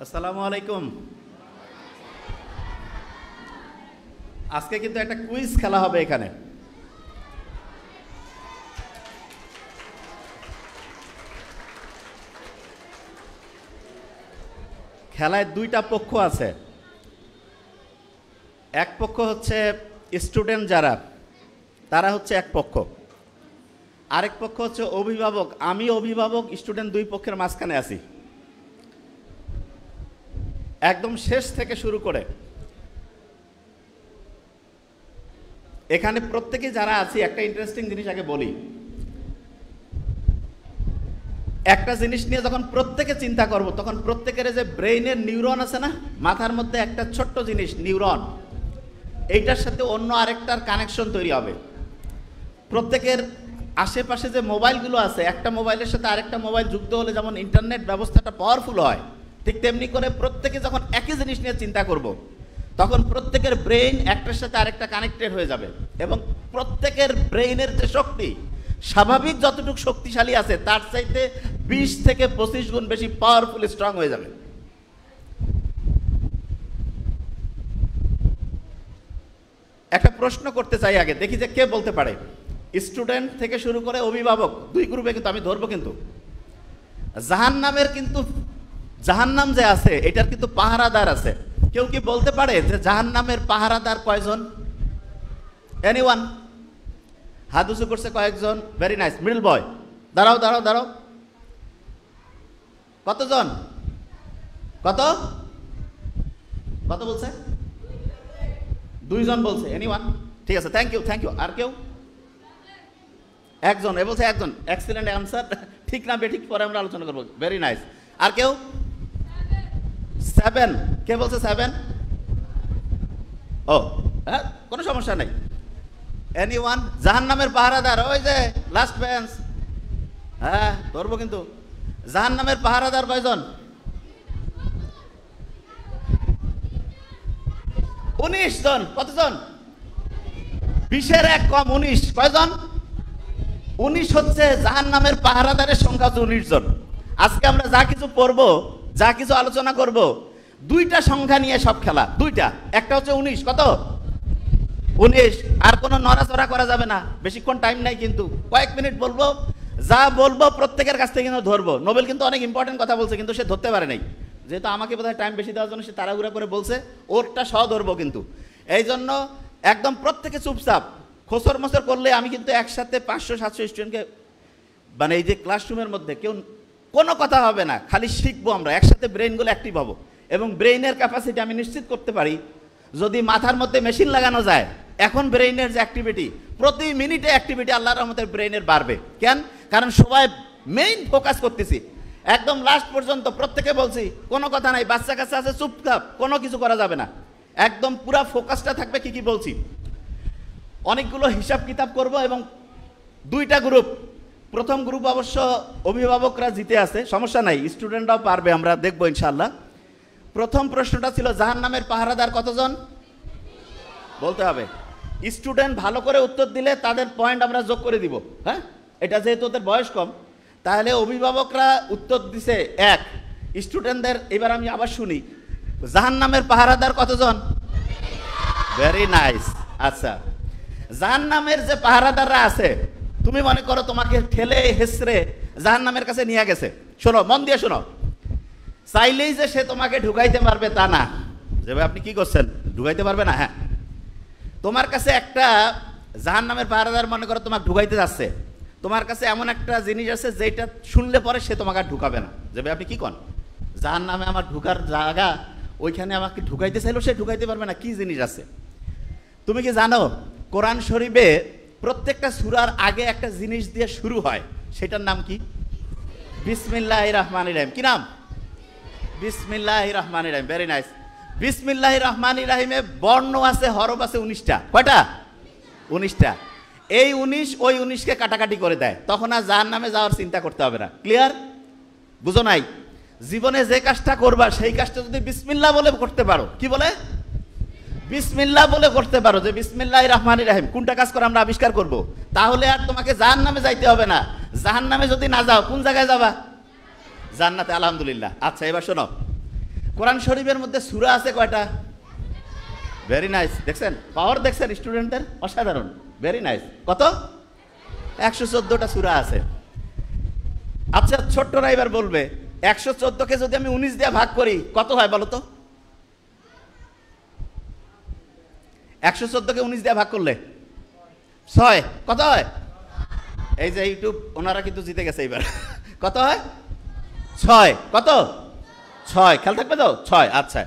আসসালামু আলাইকুম। আজকে কিন্তু একটা কুইজ খেলা হবে এখানে। খেলায় দুইটা পক্ষ আছে। এক পক্ষ হচ্ছে স্টুডেন্ট যারা, তারা হচ্ছে এক পক্ষ। আরেক পক্ষ হচ্ছে অভিভাবক। আমি অভিভাবক, স্টুডেন্ট দুই পক্ষের মাঝখানে আছি। একদম শেষ থেকে শুরু করে এখানে প্রত্যেকে যারা আছি, একটা ইন্টারেস্টিং জিনিস আগে বলি। একটা জিনিস নিয়ে যখন প্রত্যেকে চিন্তা করব, তখন প্রত্যেকের যে ব্রেইনের নিউরন আছে না, মাথার মধ্যে একটা ছোট্ট জিনিস নিউরন, এইটার সাথে অন্য আরেকটার কানেকশন তৈরি হবে। প্রত্যেকের আশেপাশে যে মোবাইলগুলো আছে, একটা মোবাইলের সাথে আরেকটা মোবাইল যুক্ত হলে যেমন ইন্টারনেট ব্যবস্থাটা পাওয়ারফুল হয়, ঠিক তেমনি করে প্রত্যেকে যখন একই জিনিস নিয়ে চিন্তা করব, তখন প্রত্যেকের ব্রেইন একটার সাথে আরেকটা কানেক্টেড হয়ে যাবে এবং প্রত্যেকের ব্রেইনের যে শক্তি, স্বাভাবিক যতটুকু শক্তিশালী আছে তার চাইতে 20 থেকে 25 গুণ বেশি পাওয়ারফুল, স্ট্রং হয়ে যাবে। একটা প্রশ্ন করতে চাই আগে, দেখি যে কে বলতে পারে। স্টুডেন্ট থেকে শুরু করে অভিভাবক, দুই গ্রুপে কিন্তু আমি ধরবো। কিন্তু জাহান্নামের কিন্তু জাহান্নাম যে আছে, এটার কিন্তু পাহারাদার আছে। কেউ কি বলতে পারে যে জাহান্নামের পাহারাদার কয়জন? এনিওয়ান? হাত উঁচু করছে কয়েকজন। Very nice. মিডল বয়, দাঁড়াও দাঁড়াও দাঁড়াও। কতজন? কত কত বলছে? 2 জন বলছে। এনিওয়ান? ঠিক আছে, থ্যাংক ইউ থ্যাংক ইউ। আর কেউ? একজন। এ বলছে একজন। Excellent answer. ঠিক না বেঠিক পরে আমরা আলোচনা করবো। Very nice. আর কেউ? 7। কে বলছে 7? ও হ্যাঁ, কোনো সমস্যা নেই। এনিওয়ান? জাহান্নামের পাহারাদার, ওই যে লাস্ট বেঞ্চ। হ্যাঁ ধরবো কিন্তু। জাহান্নামের পাহারাদার কয়জন? 19 জন। কতজন? 20-এর 1 কম, 19। কয়জন? 19 হচ্ছে জাহান্নামের পাহারাদারের সংখ্যা হচ্ছে 19 জন। আজকে আমরা যা কিছু পড়বো, যা কিছু আলোচনা করব, দুইটা সংখ্যা নিয়ে সব খেলা। দুইটা, একটা হচ্ছে 19। কত? 19। আর কোনো নড়াচড়া করা যাবে না, বেশিক্ষণ টাইম নাই কিন্তু, কয়েক মিনিট বলবো। যা বলবো প্রত্যেকের কাছ থেকে কিন্তু ধরবো। নোবেল কিন্তু অনেক ইম্পর্টেন্ট কথা বলছে, কিন্তু সে ধরতে পারে নাই, যেহেতু আমাকে বোধহয় টাইম বেশি দেওয়ার জন্য সে তাড়াহুড়া করে বলছে। ওরটা সহ ধরবো কিন্তু। এই জন্য একদম প্রত্যেকে চুপচাপ। খোসর মোসর করলে আমি কিন্তু একসাথে 500-700 স্টুডেন্টকে, মানে এই যে ক্লাসরুমের মধ্যে কেউ কোনো কথা হবে না, খালি শিখবো আমরা একসাথে, ব্রেইনগুলো অ্যাক্টিভ হবো। এবং ব্রেইনের ক্যাপাসিটি আমি নিশ্চিত করতে পারি, যদি মাথার মধ্যে মেশিন লাগানো যায়, এখন ব্রেইনের যে অ্যাক্টিভিটি, প্রতি মিনিটে অ্যাক্টিভিটি আল্লাহর রহমতে ব্রেইনের বাড়বে। কেন? কারণ সবাই মেইন ফোকাস করতেছি একদম লাস্ট পর্যন্ত। প্রত্যেকে বলছি কোনো কথা নাই, বাচ্চা কাচ্চা আছে চুপচাপ, কোনো কিছু করা যাবে না, একদম পুরা ফোকাসটা থাকবে কি কি বলছি। অনেকগুলো হিসাব কিতাব করব এবং দুইটা গ্রুপ। প্রথম গ্রুপ অবশ্য অভিভাবকরা জিতে আছে, সমস্যা নাই, স্টুডেন্টরাও পারবে, আমরা দেখবো ইনশাল্লাহ। প্রথম প্রশ্নটা ছিল জাহান্নামের পাহারাদার কতজন? বলতে হবে। স্টুডেন্ট ভালো করে উত্তর দিলে তাদের পয়েন্ট আমরা যোগ করে দিব। হ্যাঁ, এটা যেহেতু ওদের বয়স কম, তাহলে অভিভাবকরা উত্তর দিছে 1, স্টুডেন্টদের এবার আমি আবার শুনি, জাহান্নামের পাহারাদার কতজন? Very nice. আচ্ছা, জাহান্নামের যে পাহারাদাররা আছে, তুমি মনে করো তোমাকে ঠেলে হেসড়ে জাহান্নামের কাছে নিয়ে গেছে। শোনো, মন দিয়ে শোনো, চাইলেই যে সে তোমাকে ঢুকাইতে পারবে তা না। যে ভাই আপনি কি করছেন, ঢুকাইতে পারবে না? হ্যাঁ, তোমার কাছে একটা জাহান্নামের পাহারাদার মনে করো তোমাকে ঢুকাইতে যাচ্ছে, তোমার কাছে এমন একটা জিনিস আছে যেটা শুনলে পরে সে তোমাকে আর ঢুকাবে না। যে ভাই আপনি কি করেন, জাহান্নামে আমার ঢুকার জায়গা, ওইখানে আমাকে ঢুকাইতে চাইলো, সে ঢুকাইতে পারবে না। কি জিনিস আছে তুমি কি জানো? কোরআন শরীফে প্রত্যেকটা সূরার আগে একটা জিনিস দিয়ে শুরু হয়, সেটার নাম কি? বিসমিল্লাহির রহমানির রহিম। কি নাম? বিসমিল্লাহির রহমানির রহিম। Very nice. বিসমিল্লাহির রহমানির রহিমে বর্ণ আছে, হরফ আছে 19টা। কয়টা? 19টা। এই 19 ওই 19কে কাটাকাটি করে দেয়, তখন আর জাহান্নামে যাওয়ার চিন্তা করতে হবে না। ক্লিয়ার? বুঝো নাই? জীবনে যে কাজটা করবা সেই কাজটা যদি বিসমিল্লাহ বলে করতে পারো, কি বলে? বিসমিল্লাহ বলে করতে পারো, যে বিসমিল্লাহির রহমানির রহিম, কোনটা কাজ করে আমরা আবিষ্কার করব, তাহলে আর তোমাকে জাহান্নামে যাইতে হবে না। জাহান্নামে যদি না যাও, কোন জায়গায় যাবা? জান্নাতে। আলহামদুলিল্লাহ। আচ্ছা, এবার শোনো, কোরআন শরীফের মধ্যে সূরা আছে কয়টা? ভেরি নাইস, দেখছেন পাওয়ার, দেখছেন স্টুডেন্টদের, অসাধারণ, ভেরি নাইস। কত? 114টা সূরা আছে। আচ্ছা ছোট্টরা এবার বলবে 114কে যদি আমি 19 দিয়ে ভাগ করি কত হয় বলো তো? 114কে 19 দিয়ে ভাগ করলে 6। কত হয়? এই যে ইউটিউব ওনারা কিন্তু জিতে গেছে এবার। কত হয়? 6। কত? 6। খেয়াল থাকবে তো? 6। আচ্ছা,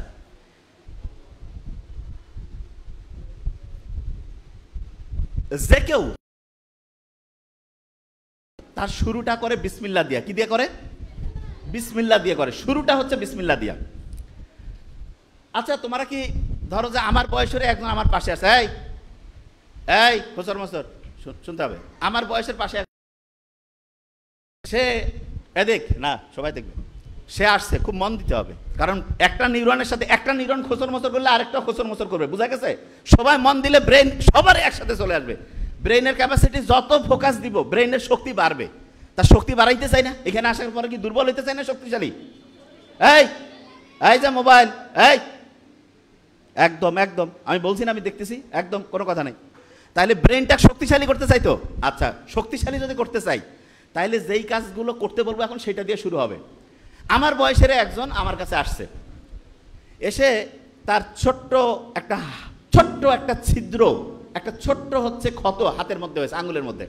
যে কেউ তার শুরুটা করে বিসমিল্লাহ দিয়া। কি দিয়ে করে? বিসমিল্লাহ দিয়ে করে। শুরুটা হচ্ছে বিসমিল্লাহ দিয়া। আচ্ছা তোমরা কি ধরো যে আমার বয়সের একজন আমার পাশে আছে, এই এই হোসর মসর শুনতে হবে, আমার বয়সের পাশে সে এদিক না, সবাই দেখবে, সে আসছে, খুব মন দিতে হবে, কারণ একটা নিউরনের সাথে একটা নিউরন খোসর মসর করলে আরেকটা খোসর মসর করবে, বুঝা গেছে? সবাই মন দিলে ব্রেন সবার একসাথে চলে আসবে। ব্রেনের ক্যাপাসিটি যত ফোকাস দিব ব্রেনের শক্তি বাড়বে। তার শক্তি বাড়াইতে চাই না, এখানে আসার পরে কি দুর্বল হইতে চাই না শক্তিশালী? এই এই যে মোবাইল, এই একদম একদম আমি বলছি না, আমি দেখতেছি, একদম কোনো কথা নেই। তাহলে ব্রেনটা শক্তিশালী করতে চাই তো, আচ্ছা শক্তিশালী যদি করতে চাই তাহলে যেই কাজগুলো করতে বলবো এখন সেটা দিয়ে শুরু হবে। আমার বয়সের একজন আমার কাছে আসছে, এসে তার ছোট্ট একটা ছিদ্র, একটা ছোট্ট হচ্ছে ক্ষত হাতের মধ্যে হয়েছে, আঙুলের মধ্যে,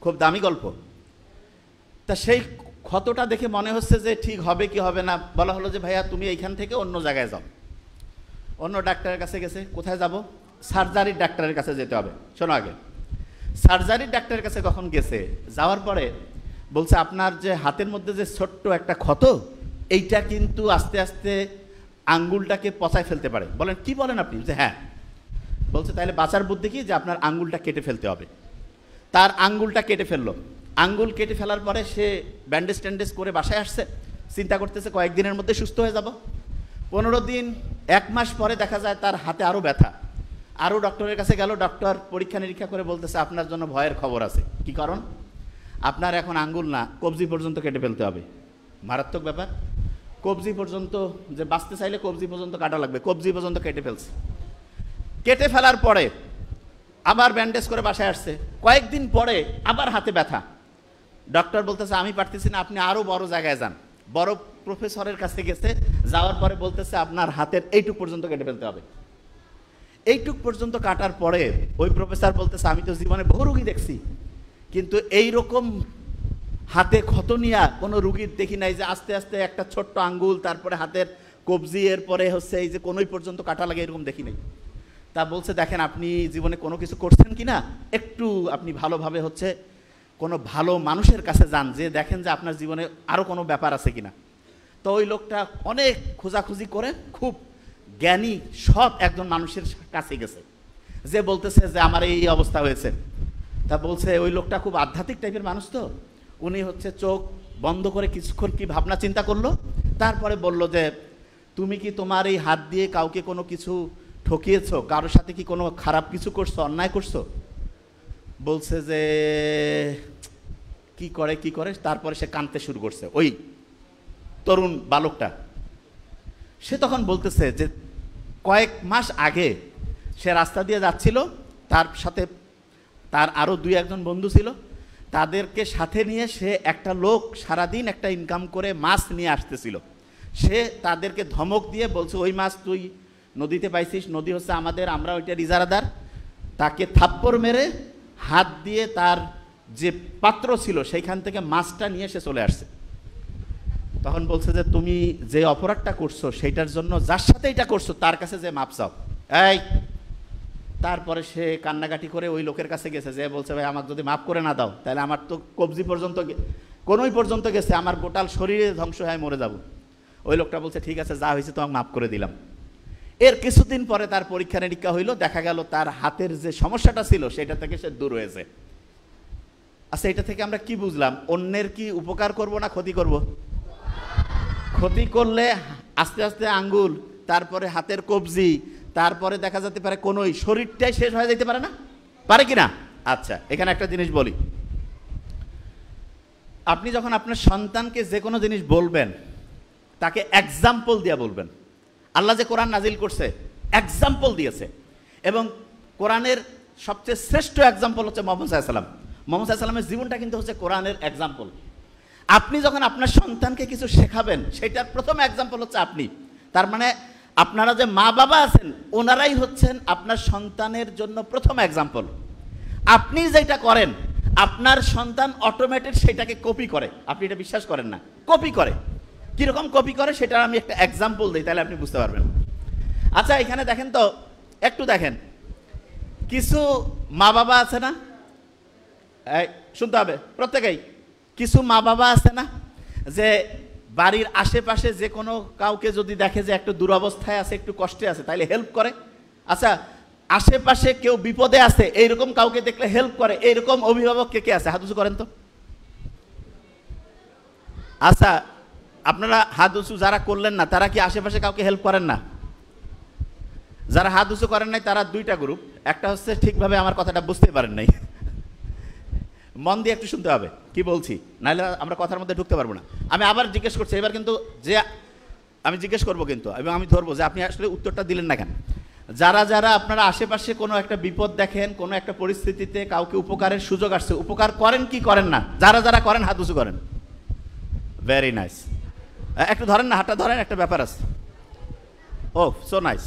খুব দামি গল্প। তা সেই ক্ষতটা দেখে মনে হচ্ছে যে ঠিক হবে কি হবে না, বলা হলো যে ভাইয়া তুমি এইখান থেকে অন্য জায়গায় যাও। অন্য ডাক্তারের কাছে গেছে। কোথায় যাব? সার্জারির ডাক্তারের কাছে যেতে হবে। শোনো আগে, সার্জারির ডাক্তারের কাছে কখন গেছে, যাওয়ার পরে বলছে আপনার যে হাতের মধ্যে যে ছোট্ট একটা ক্ষত, এইটা কিন্তু আস্তে আস্তে আঙ্গুলটাকে পচায় ফেলতে পারে। বলেন কি বলেন আপনি? যে হ্যাঁ। বলছে তাহলে বাঁচার বুদ্ধি কি, যে আপনার আঙ্গুলটা কেটে ফেলতে হবে। তার আঙ্গুলটা কেটে ফেললো। আঙ্গুল কেটে ফেলার পরে সে ব্যান্ডেজ ট্যান্ডেজ করে বাসায় আসছে, চিন্তা করতেছে কয়েকদিনের মধ্যে সুস্থ হয়ে যাব। 15 দিন 1 মাস পরে দেখা যায় তার হাতে আরও ব্যথা। আরও ডক্টরের কাছে গেল, ডক্টর পরীক্ষা নিরীক্ষা করে বলতেছে আপনার জন্য ভয়ের খবর আছে। কি কারণ? আপনার এখন আঙ্গুল না, কবজি পর্যন্ত কেটে ফেলতে হবে। মারাত্মক ব্যাপার। কবজি পর্যন্ত, যে বাঁচতে চাইলে কবজি পর্যন্ত কাটা লাগবে, কবজি পর্যন্ত কেটে ফেলছে। কেটে ফেলার পরে আবার ব্যান্ডেজ করে বাসায় আসছে। কয়েকদিন পরে আবার হাতে ব্যথা। ডক্টর বলতেছে আমি পারতেছি না, আপনি আরও বড় জায়গায় যান। বড় প্রফেসরের কাছে গেছে, যাওয়ার পরে বলতেছে আপনার হাতের এইটুক পর্যন্ত কেটে ফেলতে হবে। এইটুক পর্যন্ত কাটার পরে ওই প্রফেসর বলতেছে আমি তো জীবনে বহু রুগী দেখছি, কিন্তু এই রকম হাতে ক্ষত নিয়ে কোনো রুগীর দেখি নাই, যে আস্তে আস্তে একটা ছোট্ট আঙ্গুল, তারপরে হাতের কবজি, এরপরে হচ্ছে এই যে কোনোই পর্যন্ত কাটা লাগে, এরকম দেখি নাই। তা বলছে দেখেন আপনি জীবনে কোনো কিছু করছেন কি না, একটু আপনি ভালোভাবে হচ্ছে কোনো ভালো মানুষের কাছে যান, যে দেখেন যে আপনার জীবনে আরও কোনো ব্যাপার আছে কিনা। তো ওই লোকটা অনেক খোঁজাখুঁজি করে খুব জ্ঞানী সৎ একজন মানুষের কাছে গেছে, যে বলতেছে যে আমার এই অবস্থা হয়েছে। তা বলছে ওই লোকটা খুব আধ্যাত্মিক টাইপের মানুষ, তো উনি হচ্ছে চোখ বন্ধ করে কিছুক্ষণ কি ভাবনা চিন্তা করলো, তারপরে বলল যে তুমি কি তোমার এই হাত দিয়ে কাউকে কোনো কিছু ঠকিয়েছো, কারোর সাথে কি কোনো খারাপ কিছু করছো, অন্যায় করছো? বলছে যে কি করে, তারপরে সে কাঁদতে শুরু করছে। ওই তরুণ বালকটা, সে তখন বলতেছে যে কয়েক মাস আগে সে রাস্তা দিয়ে যাচ্ছিল, তার সাথে তার আরও 2-1 বন্ধু ছিল, তাদেরকে সাথে নিয়ে সে একটা লোক সারাদিন একটা ইনকাম করে মাছ নিয়ে আসতেছিল। সে তাদেরকে ধমক দিয়ে বলছে ওই মাছ তুই নদীতে পাইছিস, নদী হচ্ছে আমাদের, আমরা ওইটার ইজারাদার। তাকে থাপ্পড় মেরে হাত দিয়ে তার যে পাত্র ছিল সেইখান থেকে মাছটা নিয়ে সে চলে আসছে। তখন বলছে যে তুমি যে অপরাধটা করছো সেইটার জন্য যার সাথে এটা করছো তার কাছে যে মাপ চাও। এই তারপরে সে কান্নাকাটি করে ওই লোকের কাছে গেছে, যে বলছে ভাই আমাকে যদি মাফ করে না দাও তাহলে আমার তো কবজি পর্যন্ত কোনোই পর্যন্ত গেছে, আমার গোটাল শরীরে ধ্বংস হয়ে মরে যাব। ওই লোকটা বলছে ঠিক আছে যা হয়েছে তোমাকে মাফ করে দিলাম। এর কিছুদিন পরে তার পরীক্ষা নিরীক্ষা হইল, দেখা গেল তার হাতের যে সমস্যাটা ছিল সেটা থেকে সে দূর হয়েছে। আচ্ছা এটা থেকে আমরা কি বুঝলাম? অন্যের কি উপকার করব না ক্ষতি করব? ক্ষতি করলে আস্তে আস্তে আঙ্গুল, তারপরে হাতের কবজি, তারপরে দেখা যেতে পারে কোনোই, শরীরটাই শেষ হয়ে যেতে পারে না, পারে কি না? আচ্ছা এখানে একটা জিনিস বলি, আপনি যখন আপনার সন্তানকে যে কোনো জিনিস বলবেন, তাকে এক্সাম্পল দিয়ে বলবেন। আল্লাহ যে কোরআন নাজিল করছে এক্সাম্পল দিয়েছে, এবং কোরআনের সবচেয়ে শ্রেষ্ঠ এক্সাম্পল হচ্ছে মোহাম্মদ সাল্লাল্লাহু আলাইহি ওয়াসাল্লাম। মোহাম্মদ সাল্লাল্লাহু আলাইহি ওয়াসাল্লামের জীবনটা কিন্তু হচ্ছে কোরআনের এক্সাম্পল। আপনি যখন আপনার সন্তানকে কিছু শেখাবেন, সেটার প্রথম এক্সাম্পল হচ্ছে আপনি। তার মানে আপনারা যে মা বাবা আছেন, ওনারাই হচ্ছেন আপনার সন্তানের জন্য প্রথম এক্সাম্পল। আপনি যেটা করেন, আপনার সন্তান অটোমেটিক সেটাকে কপি করে। আপনি এটা বিশ্বাস করেন না, কপি করে। কীরকম কপি করে সেটা আমি একটা এক্সাম্পল দিই, তাহলে আপনি বুঝতে পারবেন। আচ্ছা, এখানে দেখেন তো, একটু দেখেন, কিছু মা বাবা আছে না, শুনতে হবে প্রত্যেকেই, কিছু মা বাবা আছে না যে বাড়ির আশেপাশে যে কোনো কাউকে যদি দেখে যে একটু দুরবস্থায় আছে, একটু কষ্টে আছে, তাইলে হেল্প করে। আচ্ছা, আশেপাশে কেউ বিপদে আছে, এইরকম কাউকে দেখলে হেল্প করে, এইরকম অভিভাবক কে কে আছে? হাত উঁচু করেন তো। আচ্ছা, আপনারা হাত উঁচু যারা করলেন না, তারা কি আশেপাশে কাউকে হেল্প করেন না? যারা হাত উঁচু করেন নাই তারা দুইটা গ্রুপ। একটা হচ্ছে ঠিকভাবে আমার কথাটা বুঝতে পারেন নাই, মন দিয়ে একটু শুনতে হবে কি বলছি, নাহলে আমরা কথার মধ্যে ঢুকতে পারবো না। আমি আবার জিজ্ঞেস করছি, এবার কিন্তু যে আমি জিজ্ঞেস করবো কিন্তু, এবং আমি ধরবো যে আপনি আসলে উত্তরটা দিলেন না কেন। যারা যারা আপনারা আশেপাশে কোনো একটা বিপদ দেখেন, কোনো একটা পরিস্থিতিতে কাউকে উপকারের সুযোগ আসছে, উপকার করেন কি করেন না? যারা যারা করেন হাত উঁচু করেন। Very nice. একটু ধরেন না, হাতটা ধরেন, একটা ব্যাপার আছে। ও সো নাইস।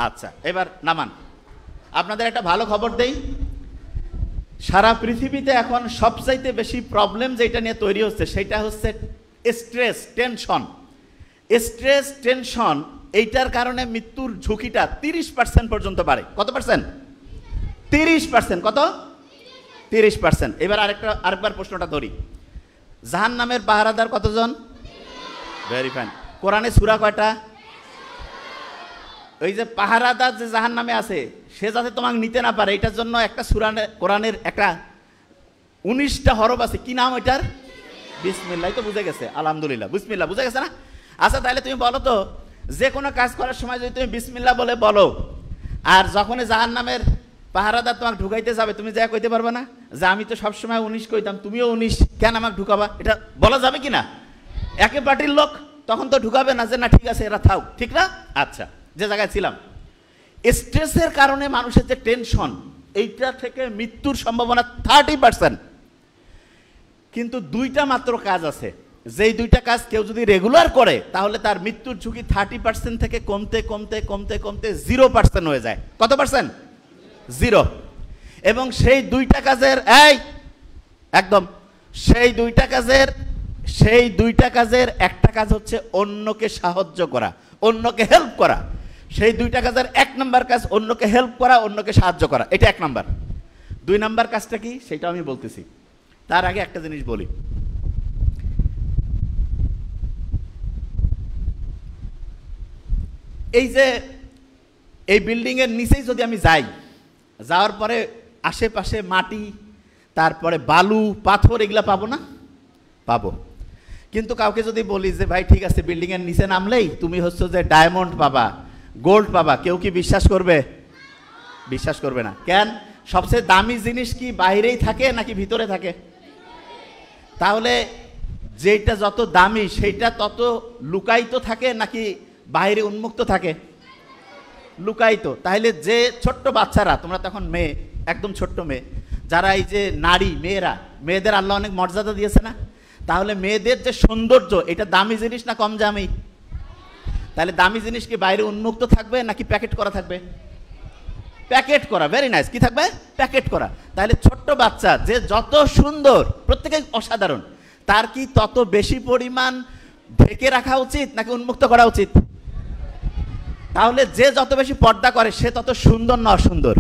আচ্ছা, এবার নামান। আপনাদের একটা ভালো খবর দেই, সারা পৃথিবীতে এখন সবচাইতে বেশি প্রবলেম যেটা নিয়ে তৈরি হচ্ছে সেটা হচ্ছে স্ট্রেস, টেনশন। স্ট্রেস, টেনশন, এইটার কারণে মৃত্যুর ঝুঁকিটা 30% পর্যন্ত বাড়ে। কত পার্সেন্ট? 30%। কত? 30%। এবার আরেকবার প্রশ্নটা ধরি, জাহান্নামের পাহারাদার কতজন? Very fine. কোরআনে সূরা কয়টা? ওই যে পাহারাদার যে জাহান্নামে আছে, সে যাতে তোমাকে নিতে না পারে, এটার জন্য একটা সূরা কোরআনের একটা 19টা হরফ আছে। কি নাম ওইটার? বিসমিল্লাহ। তো বুঝে গেছে, আলহামদুলিল্লাহ, বিসমিল্লাহ বুঝে গেছে না? আচ্ছা, তাহলে তুমি বলো তো, যে কোনো কাজ করার সময় যদি তুমি বিসমিল্লাহ বলে বলো, আর যখনই জাহান্নামের পাহারাদার তোমাকে ঢুকাইতে যাবে, তুমি যা কইতে পারবে না যে আমি তো সবসময় 19 কইতাম, তুমিও 19, কেন আমাকে ঢুকাবা? এটা বলা যাবে কি না? একে পার্টির লোক তখন তো ঢুকাবে না যে না ঠিক আছে এরা থাক, ঠিক না? আচ্ছা, যে জায়গায় ছিলাম, স্ট্রেসের কারণে মানুষের যে টেনশন, এইটা থেকে মৃত্যুর সম্ভাবনা 30%। কিন্তু দুইটা মাত্র কাজ আছে, যেই দুইটা কাজ কেউ যদি রেগুলার করে, তাহলে তার মৃত্যুর ঝুঁকি 30% থেকে কমতে কমতে কমতে কমতে 0% হয়ে যায়। কত পার্সেন্ট? 0। এবং সেই দুইটা কাজের একদম সেই দুইটা কাজের একটা কাজ হচ্ছে অন্যকে সাহায্য করা, অন্যকে হেল্প করা। সেই দুইটা কাজের 1 নাম্বার কাজ অন্যকে হেল্প করা, অন্যকে সাহায্য করা, এটা 1 নাম্বার। 2 নাম্বার কাজটা কি সেটা আমি বলতেছি, তার আগে একটা জিনিস বলি। এই যে এই বিল্ডিং এর নিচেই যদি আমি যাই, যাওয়ার পরে আশেপাশে মাটি, তারপরে বালু, পাথর, এগুলা পাবো না? পাবো। কিন্তু কাউকে যদি বলি যে ভাই ঠিক আছে বিল্ডিং এর নিচে নামলেই তুমি হচ্ছে যে ডায়মন্ড পাবা, গোল্ড পাবা, কেউ কি বিশ্বাস করবে? বিশ্বাস করবে না। কেন? সবচেয়ে দামি জিনিস কি বাইরেই থাকে নাকি ভিতরে থাকে? তাহলে যেটা যত দামি সেইটা তত লুকায়িত থাকে নাকি বাইরে উন্মুক্ত থাকে? লুকায়িত। তাহলে যে ছোট্ট বাচ্চারা, তোমরা তখন মেয়ে, একদম ছোট্ট মেয়ে, যারা এই যে নারী, মেয়েদের আল্লাহ অনেক মর্যাদা দিয়েছে না? তাহলে মেয়েদের যে সৌন্দর্য, এটা দামি জিনিস না কম দামি? তাহলে দামি জিনিস কি বাইরে উন্মুক্ত থাকবে নাকি প্যাকেট করা থাকবে? প্যাকেট করা। Very nice. কি থাকবে? প্যাকেট করা। তাহলে ছোট্ট বাচ্চা যে যত সুন্দর, প্রত্যেকে অসাধারণ, তার কি তত বেশি পরিমাণ ঢেকে রাখা উচিত নাকি উন্মুক্ত করা উচিত? তাহলে যে যত বেশি পর্দা করে সে তত সুন্দর না অসুন্দর?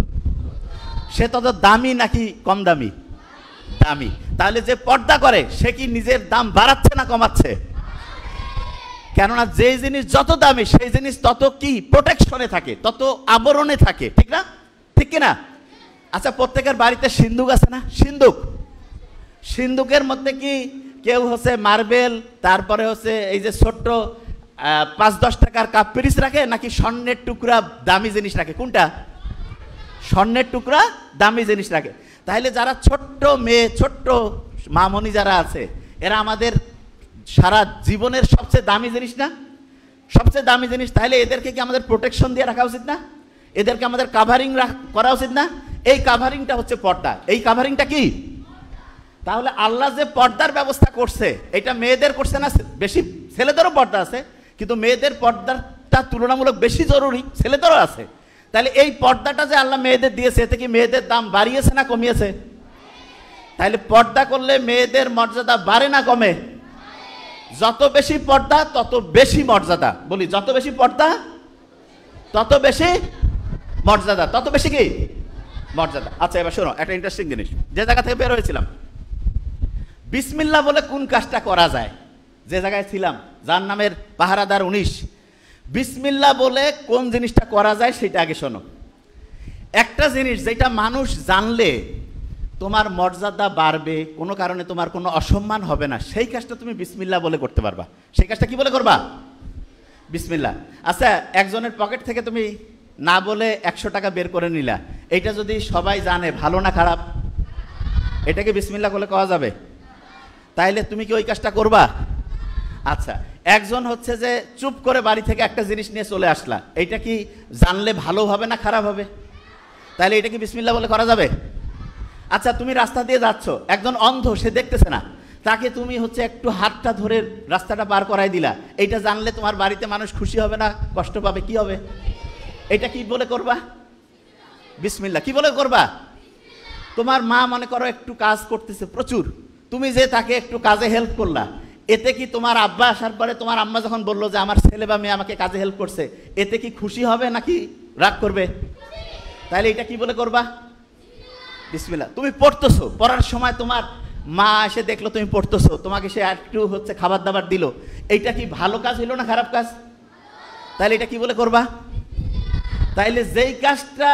সে তত দামি নাকি কম দামি? দামি। তাহলে যে পর্দা করে সে কি নিজের দাম বাড়াচ্ছে না কমাচ্ছে? কেননা যে জিনিস যত দামি সেই জিনিস তত কি প্রোটেকশনে থাকে, তত আবরণে থাকে, ঠিক না? ঠিক কিনা? আচ্ছা, প্রত্যেকের বাড়িতে সিন্দুক আছে না? সিন্দুকের মধ্যে কি কেউ হচ্ছে মার্বেল, তারপরে হচ্ছে এই যে ছোট্ট 5-10 টাকার কাপ পিরিচ রাখে, নাকি স্বর্ণের টুকরা দামি জিনিস রাখে? কোনটা? স্বর্ণের টুকরা দামি জিনিস রাখে। তাহলে যারা ছোট্ট মেয়ে, ছোট্ট মামনি যারা আছে, এরা আমাদের সারা জীবনের সবচেয়ে দামি জিনিস না? সবচেয়ে দামি জিনিস, তাহলে এদেরকে কি আমাদের প্রোটেকশন দিয়ে রাখা উচিত না? এদেরকে আমাদের কাভারিং করা উচিত না? এই কাভারিংটা হচ্ছে পর্দা। এই কাভারিংটা কি? তাহলে আল্লাহ যে পর্দার ব্যবস্থা করছে, এটা মেয়েদের করছে না? বেশি ছেলেদেরও পর্দা আছে, কিন্তু মেয়েদের পর্দাটা তুলনামূলক বেশি জরুরি, ছেলেদেরও আছে। তাহলে এই পর্দাটা যে আল্লাহ মেয়েদের দিয়েছে, এতে কি মেয়েদের দাম বাড়িয়েছে না কমিয়েছে? তাহলে পর্দা করলে মেয়েদের মর্যাদা বাড়ে না কমে? যত বেশি পর্দা তত বেশি মর্যাদা। বলি, যত বেশি পর্দা তত বেশি মর্যাদা, তত বেশি কি মর্যাদা। আচ্ছা, এবার শোনো একটা ইন্টারেস্টিং জিনিস। যে জায়গা থেকে বের হয়েছিলাম, বিসমিল্লাহ বলে কোন কাজটা করা যায়? যে জায়গায় ছিলাম, যার নামের পাহারাদার 19, বিসমিল্লাহ বলে কোন জিনিসটা করা যায় সেটা আগে শোনো। একটা জিনিস যেটা মানুষ জানলে তোমার মর্যাদা বাড়বে, কোনো কারণে তোমার কোনো অসম্মান হবে না, সেই কাজটা তুমি বিসমিল্লাহ বলে করতে পারবা। সেই কাজটা কি বলে করবা? বিসমিল্লাহ। আচ্ছা, একজনের পকেট থেকে তুমি না বলে 100 টাকা বের করে নিলা, এইটা যদি সবাই জানে, ভালো না খারাপ? এটাকে বিসমিল্লাহ বলে কওয়া যাবে? তাইলে তুমি কি ওই কাজটা করবা? আচ্ছা, একজন হচ্ছে যে চুপ করে বাড়ি থেকে একটা জিনিস নিয়ে চলে আসলা, এইটা কি জানলে ভালো হবে না খারাপ হবে? তাহলে এটা কি বিসমিল্লাহ বলে করা যাবে? আচ্ছা, তুমি রাস্তা দিয়ে যাচ্ছ, একজন অন্ধ, সে দেখতেছে না, তাকে তুমি হচ্ছে একটু হাতটা ধরে রাস্তাটা পার করাই দিলা, এইটা জানলে তোমার বাড়িতে মানুষ খুশি হবে না কষ্ট পাবে? কি হবে? এটা কি বলে করবা? বিসমিল্লাহ। কি বলে করবা? তোমার মা মনে করো একটু কাজ করতেছে প্রচুর, তুমি যে তাকে একটু কাজে হেল্প করলা, এতে কি তোমার আব্বা আসার পরে তোমার আম্মা যখন বললো যে আমার ছেলে বা মেয়ে আমাকে কাজে হেল্প করছে, এতে কি খুশি হবে নাকি রাগ করবে? তাহলে এটা কি বলে করবা? বিসমিল্লাহ। তুমি পড়তেছো, পড়ার সময় তোমার মা এসে দেখলো তুমি পড়তেছো, তোমাকে সে একটু হচ্ছে খাবার দাবার দিল, এইটা কি ভালো কাজ হইলো না খারাপ কাজ? তাহলে এটা কি বলে করবা? তাইলে যেই কাজটা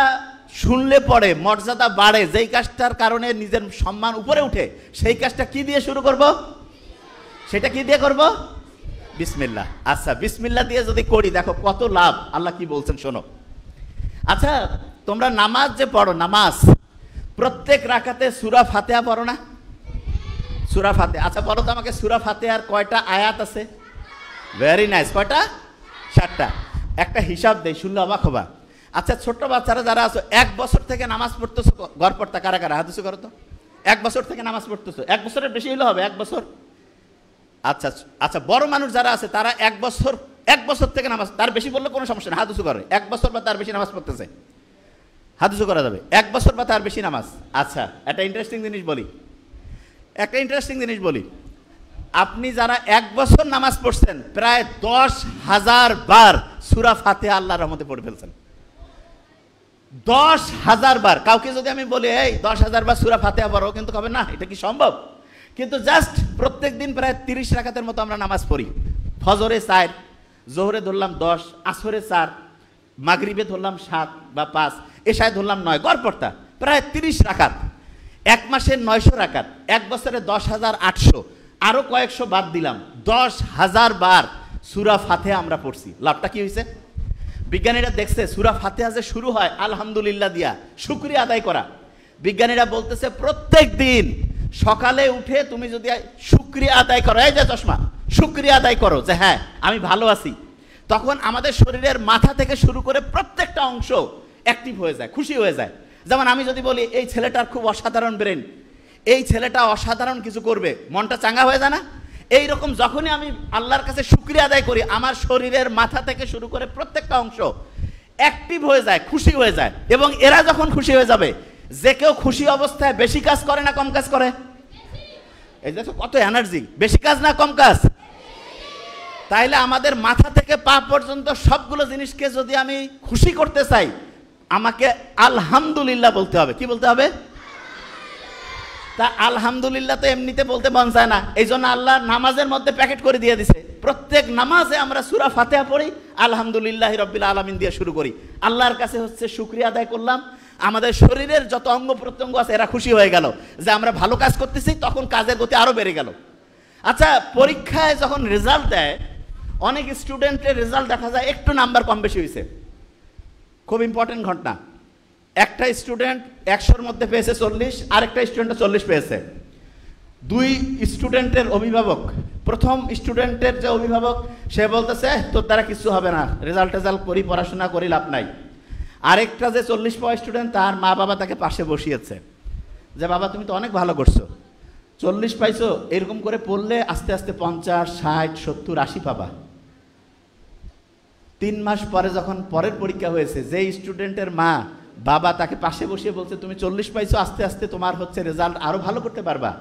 শুনলে পরে মর্যাদা বাড়ে, যেই কাজটার কারণে নিজের সম্মান উপরে উঠে, সেই কাজটা কি দিয়ে শুরু করব? সেটা কি দিয়ে করব? বিসমিল্লাহ। আচ্ছা, বিসমিল্লাহ দিয়ে যদি করি, দেখো কত লাভ। আল্লাহ কি বলছেন শোনো। আচ্ছা, তোমরা নামাজ যে পড়ো, নামাজ প্রত্যেক রাকাতে সূরা ফাতিহা পড়ো না? সূরা ফাতিহা। আচ্ছা বলো তো আমাকে, সূরা ফাতিহার কয়টা আয়াত আছে? Very nice. কয়টা? 7টা। একটা হিসাব দেই, শুনলে অবাক হবা। আচ্ছা, ছোট্ট বাচ্চারা যারা আছো, 1 বছর থেকে নামাজ পড়তেছো, ঘর পড়তা কারা কারা? হাত উঁচু করো তো। 1 বছর থেকে নামাজ পড়তেছো, 1 বছরের বেশি হলে হবে? 1 বছর। আচ্ছা আচ্ছা, বড় মানুষ যারা আছে তারা 1 বছর থেকে নামাজ, তার বেশি বললে কোনো সমস্যা না, হাত উঁচু করে। 1 বছর বা তার বেশি নামাজ পড়তেছে, হাত উঁচু করা যাবে। 1 বছর বা তার বেশি নামাজ। আচ্ছা, একটা ইন্টারেস্টিং জিনিস বলি, আপনি যারা 1 বছর নামাজ পড়ছেন, প্রায় 10,000 বার সূরা ফাতিহা আল্লাহর রহমতে পড়ে ফেলছেন। 10,000 বার। কাউকে যদি আমি বলি এই 10,000 বার সূরা ফাতিহা পড়ো, কিন্তু কবে না, এটা কি সম্ভব? কিন্তু জাস্ট প্রত্যেক দিন প্রায় 30 রাকাতের মতো আমরা নামাজ পড়ি। ফজরে 4, জোহরে ধরলাম 10, আসরে 4, মাগরিবে ধরলাম 7 বা 5, এশায় ধরলাম 9, গড় পড়তা প্রায় 30 রাকাত। 1 মাসের 900 রাকাত, 1 বছরে 10,800, আরো কয়েকশো বাদ দিলাম, 10,000 বার সূরা ফাতিহা আমরা পড়ছি। লাভটা কি হয়েছে? বিজ্ঞানীরা দেখছে সূরা ফাতিহা যে শুরু হয় আলহামদুলিল্লাহ দিয়া, শুকরিয়া আদায় করা। বিজ্ঞানীরা বলতেছে প্রত্যেক দিন সকালে উঠে তুমি যদি শুকরিয়া আদায় করো, এই যে চশমা, শুকরিয়া আদায় করো যে হ্যাঁ আমি ভালো আছি, তখন আমাদের শরীরের মাথা থেকে শুরু করে প্রত্যেকটা অংশ অ্যাক্টিভ হয়ে যায়, খুশি হয়ে যায়। যেমন আমি যদি বলি এই ছেলেটার খুব অসাধারণ ব্রেন, এই ছেলেটা অসাধারণ কিছু করবে, মনটা চাঙ্গা হয়ে যায় না? এইরকম যখনই আমি আল্লাহর কাছে শুকরিয়া আদায় করি, আমার শরীরের মাথা থেকে শুরু করে প্রত্যেকটা অংশ অ্যাক্টিভ হয়ে যায়, খুশি হয়ে যায়। এবং এরা যখন খুশি হয়ে যাবে, যে কেউ খুশি অবস্থায় বেশি কাজ করে না কম কাজ করে? এই দেখো কত এনার্জি, বেশি কাজ না কম কাজ? তাইলে আমাদের মাথা থেকে পা পর্যন্ত সবগুলো জিনিসকে যদি আমি খুশি করতে চাই, আমাকে আলহামদুলিল্লাহ বলতে হবে। কি বলতে হবে? তা আলহামদুলিল্লাহ তো এমনিতে বলতে মন চায় না, এই জন্য আল্লাহ নামাজের মধ্যে প্যাকেট করে দিয়ে দিছে। প্রত্যেক নামাজে আমরা সূরা ফাতিহা পড়ি, আলহামদুলিল্লাহি রাব্বিল আলামিন দিয়ে শুরু করি। আল্লাহর কাছে হচ্ছে শুকরিয়া আদায় করলাম, আমাদের শরীরের যত অঙ্গ প্রত্যঙ্গ আছে এরা খুশি হয়ে গেল যে আমরা ভালো কাজ করতেছি, তখন কাজের গতি আরো বেড়ে গেল। আচ্ছা, পরীক্ষায় যখন রেজাল্ট দেয়, অনেক স্টুডেন্টের রেজাল্ট দেখা যায় একটু নাম্বার কম বেশি হয়েছে। খুব ইম্পর্টেন্ট ঘটনা, একটা স্টুডেন্ট 100-র মধ্যে পেয়েছে 40, আরেকটা স্টুডেন্ট 40 পেয়েছে। 2 স্টুডেন্টের অভিভাবক প্রথম স্টুডেন্টের যে অভিভাবক সে বলতেছে তোর দ্বারা কিছু হবে না, রেজাল্ট করি, পড়াশোনা করি, লাভ নাই। আরেকটা যে 40 পাওয়া স্টুডেন্ট, তার মা বাবা তাকে পাশে বসিয়েছে যে বাবা তুমি তো অনেক ভালো করছো, 40 পাইছো, এরকম করে পড়লে আস্তে আস্তে 50, 60, 70, 80 পাবা। 3 মাস পরে যখন পরের পরীক্ষা হয়েছে, যে স্টুডেন্টের মা বাবা তাকে পাশে বসিয়ে বলছে তুমি 40 পাইছো, আস্তে আস্তে তোমার হচ্ছে রেজাল্ট আরো ভালো করতে পারবা,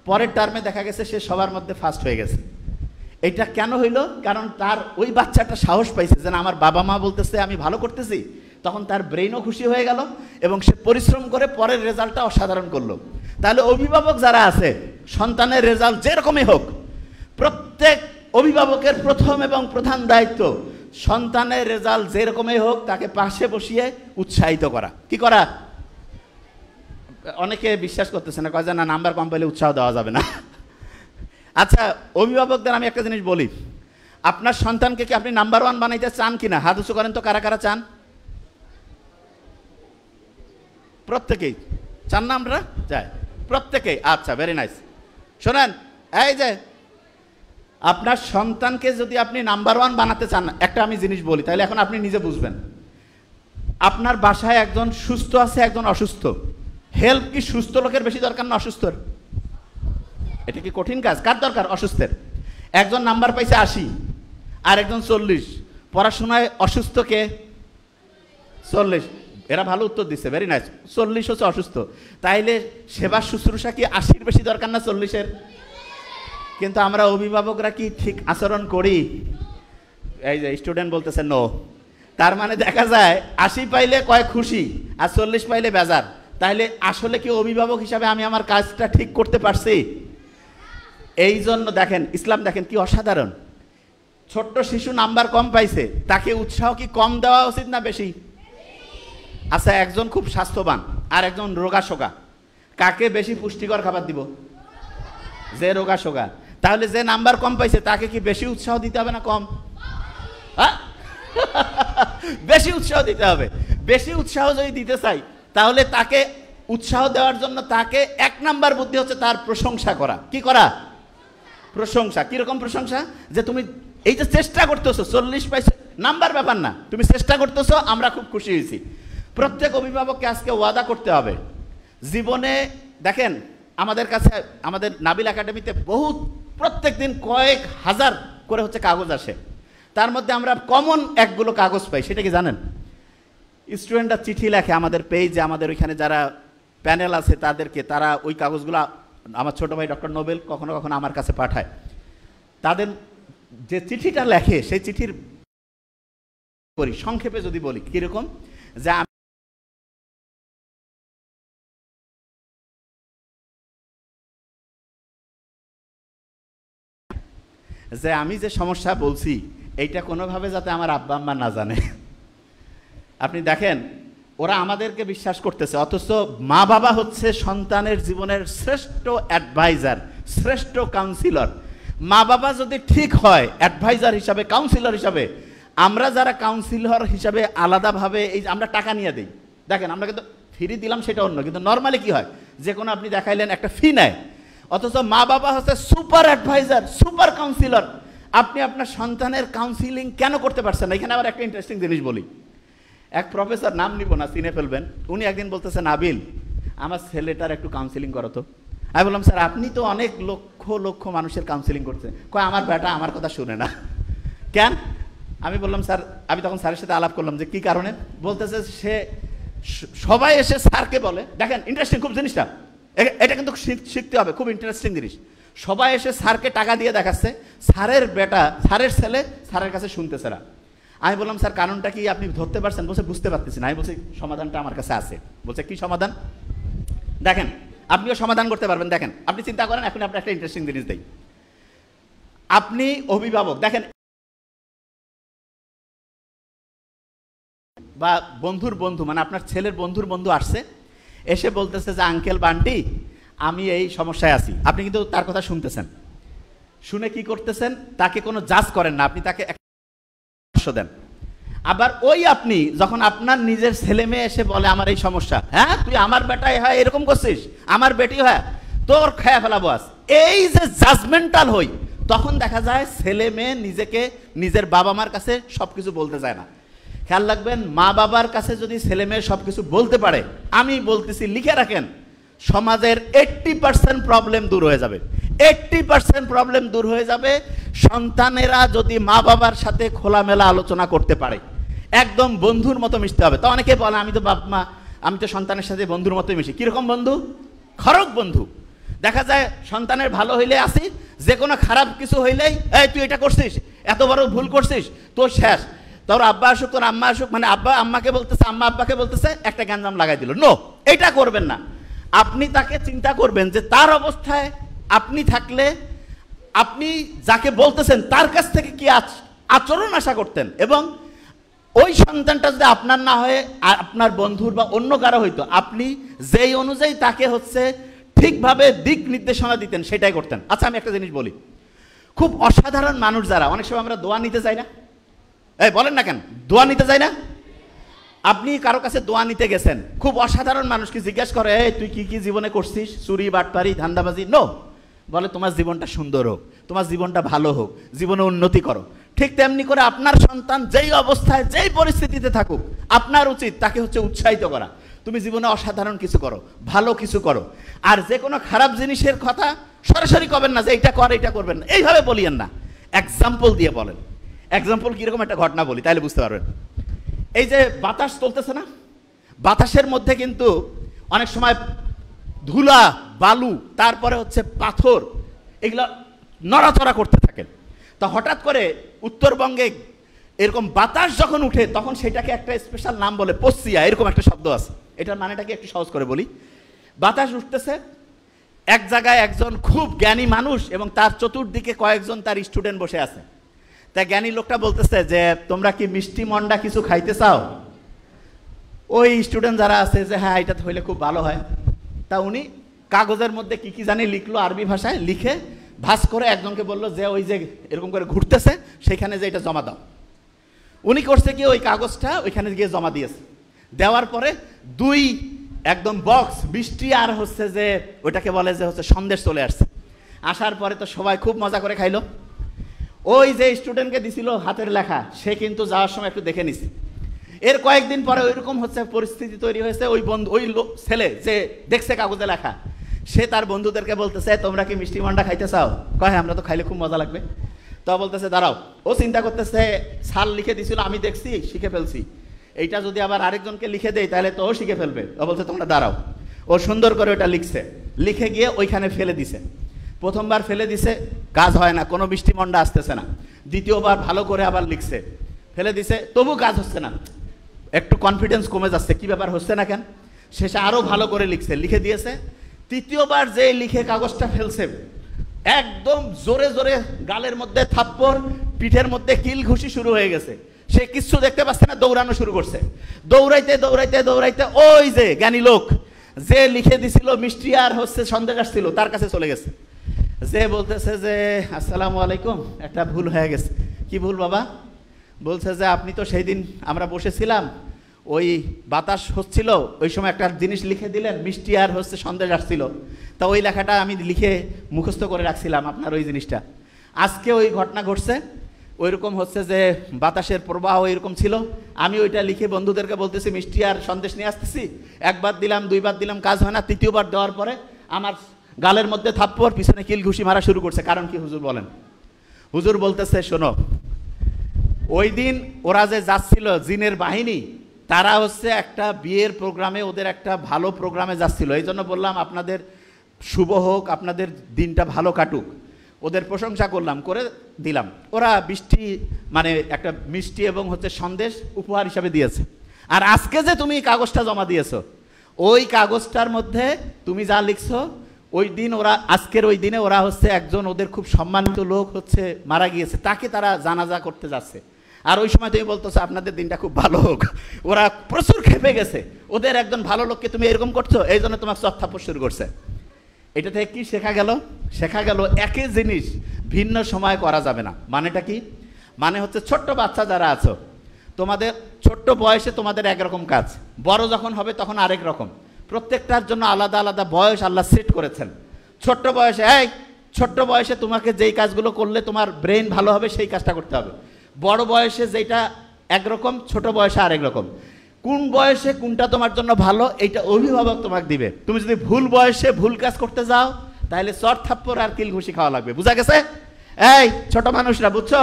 পরের টার্মে দেখা গেছে সে সবার মধ্যে ফার্স্ট হয়ে গেছে। এটা কেন হইল? কারণ তার ওই বাচ্চাটা সাহস পাইছে যে না আমার বাবা মা বলতেছে আমি ভালো করতেছি, তখন তার ব্রেইনও খুশি হয়ে গেল এবং সে পরিশ্রম করে পরের রেজাল্টটা অসাধারণ করলো। তাহলে অভিভাবক যারা আছে, সন্তানের রেজাল্ট যেরকমই হোক, প্রত্যেক অভিভাবকের প্রথম এবং প্রধান দায়িত্ব সন্তানের রেজাল্ট যেরকমই হোক তাকে পাশে বসিয়ে উৎসাহিত করা। কি করা? অনেকে বিশ্বাস করতেছে না, কয় যে না নাম্বার কম পেলে উৎসাহ দেওয়া যাবে না। আচ্ছা, অভিভাবকদের আমি একটা জিনিস বলি, আপনার সন্তানকে কি আপনি নাম্বার 1 বানাইতে চান কিনা? হাত উঁচু করেন তো, কারা কারা চান? প্রত্যেকেই চান না? আমরা চাই প্রত্যেকেই। আচ্ছা, ভেরি নাইস। শোনেন, এই যে আপনার সন্তানকে যদি আপনি নাম্বার 1 বানাতে চান, একটা আমি জিনিস বলি, তাহলে এখন আপনি নিজে বুঝবেন। আপনার বাসায় একজন সুস্থ আছে, একজন অসুস্থ, হেল্প কি সুস্থ লোকের বেশি দরকার না অসুস্থর? এটা কি কঠিন কাজ? কার দরকার? অসুস্থের। একজন নাম্বার পাইছে 80 আর একজন 40, পড়াশোনায় অসুস্থ কে? 40। এরা ভালো উত্তর দিচ্ছে, ভেরি নাইস। 40 হচ্ছে অসুস্থ, তাইলে সেবা শুশ্রূষা কি 80-র বেশি দরকার না 40-এর? কিন্তু আমরা অভিভাবকরা কি ঠিক আচরণ করি? এই যে স্টুডেন্ট বলতেছে নো, তার মানে দেখা যায় 80 পাইলে কয় খুশি আর 40 পাইলে বেজার। তাইলে আসলে কি অভিভাবক হিসাবে আমি আমার কাজটা ঠিক করতে পারছি? এই জন্য দেখেন, ইসলাম দেখেন কি অসাধারণ। ছোট্ট শিশু নাম্বার কম পাইছে, তাকে উৎসাহ কি কম দেওয়া উচিত না বেশি? আচ্ছা, একজন খুব স্বাস্থ্যবান আর একজন রোগাশোকা, কাকে বেশি পুষ্টিকর খাবার দিব? যে রোগাশোকা। তাহলে যে নাম্বার কম পাইছে তাকে কি বেশি উৎসাহ দিতে হবে না কম? হ্যাঁ, বেশি উৎসাহ দিতে হবে। বেশি উৎসাহ যদি দিতে চাই, তাহলে তাকে উৎসাহ দেওয়ার জন্য তাকে 1 নাম্বার বুদ্ধি হচ্ছে তার প্রশংসা করা। কি করা? প্রশংসা। কিরকম প্রশংসা? যে তুমি এই যে চেষ্টা করতেছো, 40 পাইছো, নাম্বার ব্যাপার না, তুমি চেষ্টা করতেছো, আমরা খুব খুশি হয়েছি। প্রত্যেক অভিভাবককে আজকে ওয়াদা করতে হবে জীবনে। দেখেন, আমাদের কাছে, আমাদের নাবিল একাডেমিতে বহুত প্রত্যেক দিন কয়েক হাজার করে হচ্ছে কাগজ আসে, তার মধ্যে আমরা কমন একগুলো কাগজ পাই। সেটা কি জানেন? স্টুডেন্টরা চিঠি লেখে আমাদের পেজে, আমাদের ওইখানে যারা প্যানেল আছে তাদেরকে, তারা ওই কাগজগুলো আমার ছোট ভাই ডক্টর নোবেল কখনো কখনো আমার কাছে পাঠায়। তাদের যে চিঠিটা লেখে সেই চিঠির করি সংক্ষেপে যদি বলি, কিরকম যে আমি যে সমস্যা বলছি এইটা কোনোভাবে যাতে আমার আব্বা আম্মা না জানে। আপনি দেখেন, ওরা আমাদেরকে বিশ্বাস করতেছে, অথচ মা বাবা হচ্ছে সন্তানের জীবনের শ্রেষ্ঠ অ্যাডভাইজার, শ্রেষ্ঠ কাউন্সিলর। মা বাবা যদি ঠিক হয় অ্যাডভাইজার হিসাবে, কাউন্সিলর হিসাবে, আমরা যারা কাউন্সিলর হিসাবে আলাদাভাবে এই আমরা টাকা নিয়ে দিই। দেখেন, আমরা কিন্তু ফ্রি দিলাম সেটা অন্য, কিন্তু নর্মালি কি হয়, যে কোনো আপনি দেখাইলেন একটা ফি নেয়, অথচ মা বাবা হচ্ছে সুপার অ্যাডভাইজার, সুপার কাউন্সিলর। আপনি আপনার সন্তানের কাউন্সিলিং কেন করতে পারছেন না? এখানে আবার একটা ইন্টারেস্টিং জিনিস বলি। এক প্রফেসর, নাম নিব না, চিনে ফেলবেন, উনি একদিন বলতেছেন নাবিল আমার ছেলেটার একটু কাউন্সিলিং করো তো। আমি বললাম স্যার আপনি তো অনেক লক্ষ লক্ষ মানুষের কাউন্সিলিং করছেন। কয় আমার বেটা আমার কথা শুনে না। কেন? আমি বললাম স্যার, আমি তখন স্যারের সাথে আলাপ করলাম যে কি কারণে। বলতেছে সে সবাই এসে স্যারকে বলে, দেখেন ইন্টারেস্টিং খুব জিনিসটা, এটা কিন্তু শিখতে হবে, খুব ইন্টারেস্টিং জিনিস। সবাই এসে স্যারকে টাকা দিয়ে দেখাচ্ছে, স্যারের বেটা, স্যারের ছেলে স্যারের কাছে শুনতেছে না। আমি বললাম স্যার কারণটা কি আপনি ধরতে পারছেন? বলছে বুঝতে পারতেছি না। আমি বলছি সমাধানটা আমার কাছে আছে। বলছে কি সমাধান? দেখেন, আপনিও সমাধান করতে পারবেন। দেখেন, আপনি চিন্তা করেন, এখন আপনি একটা ইন্টারেস্টিং জিনিস দেই। আপনি অভিভাবক, দেখেন, বা বন্ধুর বন্ধু, মানে আপনার ছেলের বন্ধুর বন্ধু আসছে, এসে বলতেছে যে আঙ্কেল বান্টি আমি এই সমস্যায় আছি। আপনি কিন্তু তার কথা শুনতেছেন, শুনে কি করতেছেন? তাকে কোনো জাজ করেন না, আপনি তাকে দেন। আবার ওই আপনি যখন আপনার নিজের ছেলে মেয়ে এসে বলে আমার এই সমস্যা, হ্যাঁ তুই আমার বেটাই হয় এরকম করছিস, আমার বেটি হয়, তোর খেয়া ফেলাবো আজ, এই যে জাজমেন্টাল হই, তখন দেখা যায় ছেলে মেয়ে নিজেকে নিজের বাবা মার কাছে সব কিছু বলতে চায় না। খেয়াল রাখবেন, মা বাবার কাছে যদি ছেলে মেয়ে সব কিছু বলতে পারে, আমি বলতেছি লিখে রাখেন, সমাজের 80% প্রবলেম দূর হয়ে যাবে। 80% প্রবলেম দূর হয়ে যাবে সন্তানেরা যদি মা বাবার সাথে খোলামেলা আলোচনা করতে পারে, একদম বন্ধুর মতো মিশতে হবে। তো অনেকে বলে আমি তো বাপ মা, আমি তো সন্তানের সাথে বন্ধুর মতোই মিশি। কিরকম বন্ধু? খরক বন্ধু। দেখা যায় সন্তানের ভালো হইলে আসি, যে কোনো খারাপ কিছু হইলেই এই তুই এটা করছিস, এত বড় ভুল করছিস, তোর শেষ। তোর আব্বা আসুক, তোর আম্মা আসুক, মানে আব্বা আম্মাকে বলতেছে, আম্মা আব্বাকে বলতেছে, একটা গ্যাঞ্জাম লাগাই দিল। নো, এটা করবেন না। আপনি তাকে চিন্তা করবেন যে তার অবস্থায় আপনি থাকলে আপনি যাকে বলতেছেন তার কাছ থেকে কি আচরণ আশা করতেন, এবং ওই সন্তানটা যদি আপনার না হয়ে আপনার বন্ধুর বা অন্য কারো হইতো, আপনি যেই অনুযায়ী তাকে হচ্ছে ঠিকভাবে দিক নির্দেশনা দিতেন, সেটাই করতেন। আচ্ছা, আমি একটা জিনিস বলি, খুব অসাধারণ মানুষ যারা, অনেক সময় আমরা দোয়া নিতে চাই না, এই বলেন না কেন দোয়া নিতে চাই না? আপনি কারো কাছে দোয়া নিতে গেছেন, খুব অসাধারণ মানুষকে জিজ্ঞাসা করে, এই তুই কি কি জীবনে করছিস, চুরি বাটপারি ধান্দাবাজি? নো, বলে তোমার জীবনটা সুন্দর হোক, তোমার জীবনটা ভালো হোক, জীবনে উন্নতি করো। ঠিক তেমনি করে আপনার সন্তান যেই অবস্থায় যেই পরিস্থিতিতে থাকুক, আপনার উচিত তাকে হচ্ছে উৎসাহিত করা, তুমি জীবনে অসাধারণ কিছু করো, ভালো কিছু করো। আর যে কোনো খারাপ জিনিসের কথা সরাসরি করবেন না যে এইটা কর, এইটা করবেন না, এইভাবে বলিয়েন না, এক্সাম্পল দিয়ে বলেন। এক্সাম্পল কিরকম, একটা ঘটনা বলি তাহলে বুঝতে পারবেন। এই যে বাতাস চলতেছে না, বাতাসের মধ্যে কিন্তু অনেক সময় ধুলা, বালু, তারপরে হচ্ছে পাথর, এগুলো নড়াচড়া করতে থাকে। তা হঠাৎ করে উত্তরবঙ্গে এরকম বাতাস যখন উঠে, তখন সেটাকে একটা স্পেশাল নাম বলে, পশ্চিয়া, এরকম একটা শব্দ আছে। এটার মানেটাকে একটু সহজ করে বলি। বাতাস উঠতেছে, এক জায়গায় একজন খুব জ্ঞানী মানুষ এবং তার চতুর্দিকে কয়েকজন তার স্টুডেন্ট বসে আছে। তা জ্ঞানী লোকটা বলতেছে যে তোমরা কি মিষ্টি মন্ডা কিছু খাইতে চাও? ওই স্টুডেন্ট যারা আছে যে হ্যাঁ এটা হইলে খুব ভালো হয়। তা উনি কাগজের মধ্যে কি কি জানি লিখলো, আরবি ভাষায় লিখে ভাঁজ করে একজনকে বললো যে ওই যে এরকম করে ঘুরতেছে সেখানে যে এটা জমা দাও। উনি করছে কি, ওই কাগজটা ওইখানে গিয়ে জমা দিয়েছে। দেওয়ার পরে দুই একদম বক্স মিষ্টি আর হচ্ছে যে ওইটাকে বলে যে হচ্ছে সন্দেশ চলে আসছে। আসার পরে তো সবাই খুব মজা করে খাইলো। ওই যে স্টুডেন্টকে দিছিল হাতের লেখা, সে কিন্তু যাওয়ার সময় একটু দেখে নিছে। এর কয়েকদিন পরে ওইরকম হচ্ছে পরিস্থিতি তৈরি হয়েছে, ওই বন্ধু, ওই ছেলে যে দেখছে কাগজে লেখা, সে তার বন্ধুদেরকে বলতেছে তোমরা কি মিষ্টি মন্ডা খাইতে চাও? কয় আমরা তো খাইলে খুব মজা লাগবে। তো বলতেছে দাঁড়াও, ও চিন্তা করতেছে সাল লিখে দিছিল, আমি দেখছি শিখে ফেলছি, এইটা যদি আবার আরেকজনকে লিখে দেয় তাহলে তো ও শিখে ফেলবে। ও বলছে তোমরা দাঁড়াও। ও সুন্দর করে ওটা লিখছে, লিখে গিয়ে ওইখানে ফেলে দিছে। প্রথমবার ফেলে দিছে, কাজ হয় না, কোনো মিষ্টি মন্ডা আসতেছে না। দ্বিতীয়বার ভালো করে আবার লিখছে, ফেলে দিছে, তবু কাজ হচ্ছে না। একটু কনফিডেন্স কমে যাচ্ছে, কি ব্যাপার হচ্ছে না কেন? শেষে আরো ভালো করে লিখছে, লিখে দিয়েছে। তৃতীয়বার যে লিখে কাগজটা ফেলছে, একদম জোরে জোরে গালের মধ্যে থাপ্পড়, পিঠের মধ্যে কিল ঘুষি শুরু হয়ে গেছে। সে কিচ্ছু দেখতে পাচ্ছে না, দৌড়ানো শুরু করছে। দৌড়াইতে দৌড়াইতে দৌড়াইতে ওই যে জ্ঞানী লোক যে লিখে দিছিল মিষ্টি আর হচ্ছে সন্দেশ আসছিল, তার কাছে চলে গেছে। যে বলতেছে যে আসসালামু আলাইকুম, একটা ভুল হয়ে গেছে। কি ভুল বাবা? বলছে যে আপনি তো সেই দিন আমরা বসেছিলাম, ওই বাতাস হচ্ছিল, ওই সময় একটা জিনিস লিখে দিলেন, মিষ্টি আর হচ্ছে সন্দেশ আসছিল। তা ওই লেখাটা আমি লিখে মুখস্থ করে রাখছিলাম, আপনার ওই জিনিসটা। আজকে ওই ঘটনা ঘটছে, ওইরকম হচ্ছে যে বাতাসের প্রবাহ এরকম ছিল, আমি ওইটা লিখে বন্ধুদেরকে বলতেছি মিষ্টি আর সন্দেশ নিয়ে আসতেছি। একবার দিলাম, দুইবার দিলাম, কাজ হয় না। তৃতীয়বার দেওয়ার পরে আমার গালের মধ্যে থাপ্পড়, পিছনে কিল ঘুষি মারা শুরু করছে। কারণ কি হুজুর বলেন? হুজুর বলতেছে শোনো, ওই দিন ওরা যে যাচ্ছিল জিনের বাহিনী, তারা হচ্ছে একটা বিয়ের প্রোগ্রামে, ওদের একটা ভালো প্রোগ্রামে যাচ্ছিল। এই জন্য বললাম আপনাদের শুভ হোক, আপনাদের দিনটা ভালো কাটুক। ওদের প্রশংসা করলাম, করে দিলাম। ওরা বৃষ্টি মানে একটা মিষ্টি এবং হচ্ছে সন্দেশ উপহার হিসাবে দিয়েছে। আর আজকে যে তুমি কাগজটা জমা দিয়েছো, ওই কাগজটার মধ্যে তুমি যা লিখছো, ওই দিন ওরা, আজকের ওই দিনে ওরা হচ্ছে একজন ওদের খুব সম্মানিত লোক হচ্ছে মারা গিয়েছে, তাকে তারা জানাজা করতে যাচ্ছে। আর ওই সময় তুমি বলতেছো আপনাদের দিনটা খুব ভালো হোক। ওরা প্রচুর খেপে গেছে, ওদের একজন ভালো লোককে তুমি এরকম করছো, এই জন্য তোমাকে চত্থাপ্পড় শুরু করছে। এটা থেকে কি শেখা গেল? শেখা গেল একই জিনিস ভিন্ন সময় করা যাবে না। মানেটা কি? মানে হচ্ছে ছোট্ট বাচ্চা যারা আছো, তোমাদের ছোট্ট বয়সে তোমাদের একরকম কাজ, বড় যখন হবে তখন আরেক রকম। প্রত্যেকটার জন্য আলাদা আলাদা বয়স আল্লাহ সেট করেছেন। ছোট্ট বয়সে এই ছোট্ট বয়সে তোমাকে যেই কাজগুলো করলে তোমার ব্রেন ভালো হবে সেই কাজটা করতে হবে। বড় বয়সে যেটা একরকম, ছোট বয়সে আরেক রকম। কোন বয়সে কোনটা তোমার জন্য ভালো এইটা অভিভাবক তোমাকে দিবে। তুমি যদি ভুল বয়সে ভুল কাজ করতে যাও তাহলে চর থাপ্পড় আর কিল ঘুষি খাওয়া লাগবে। বুঝা গেছে? এই ছোট মানুষরা বুঝছো,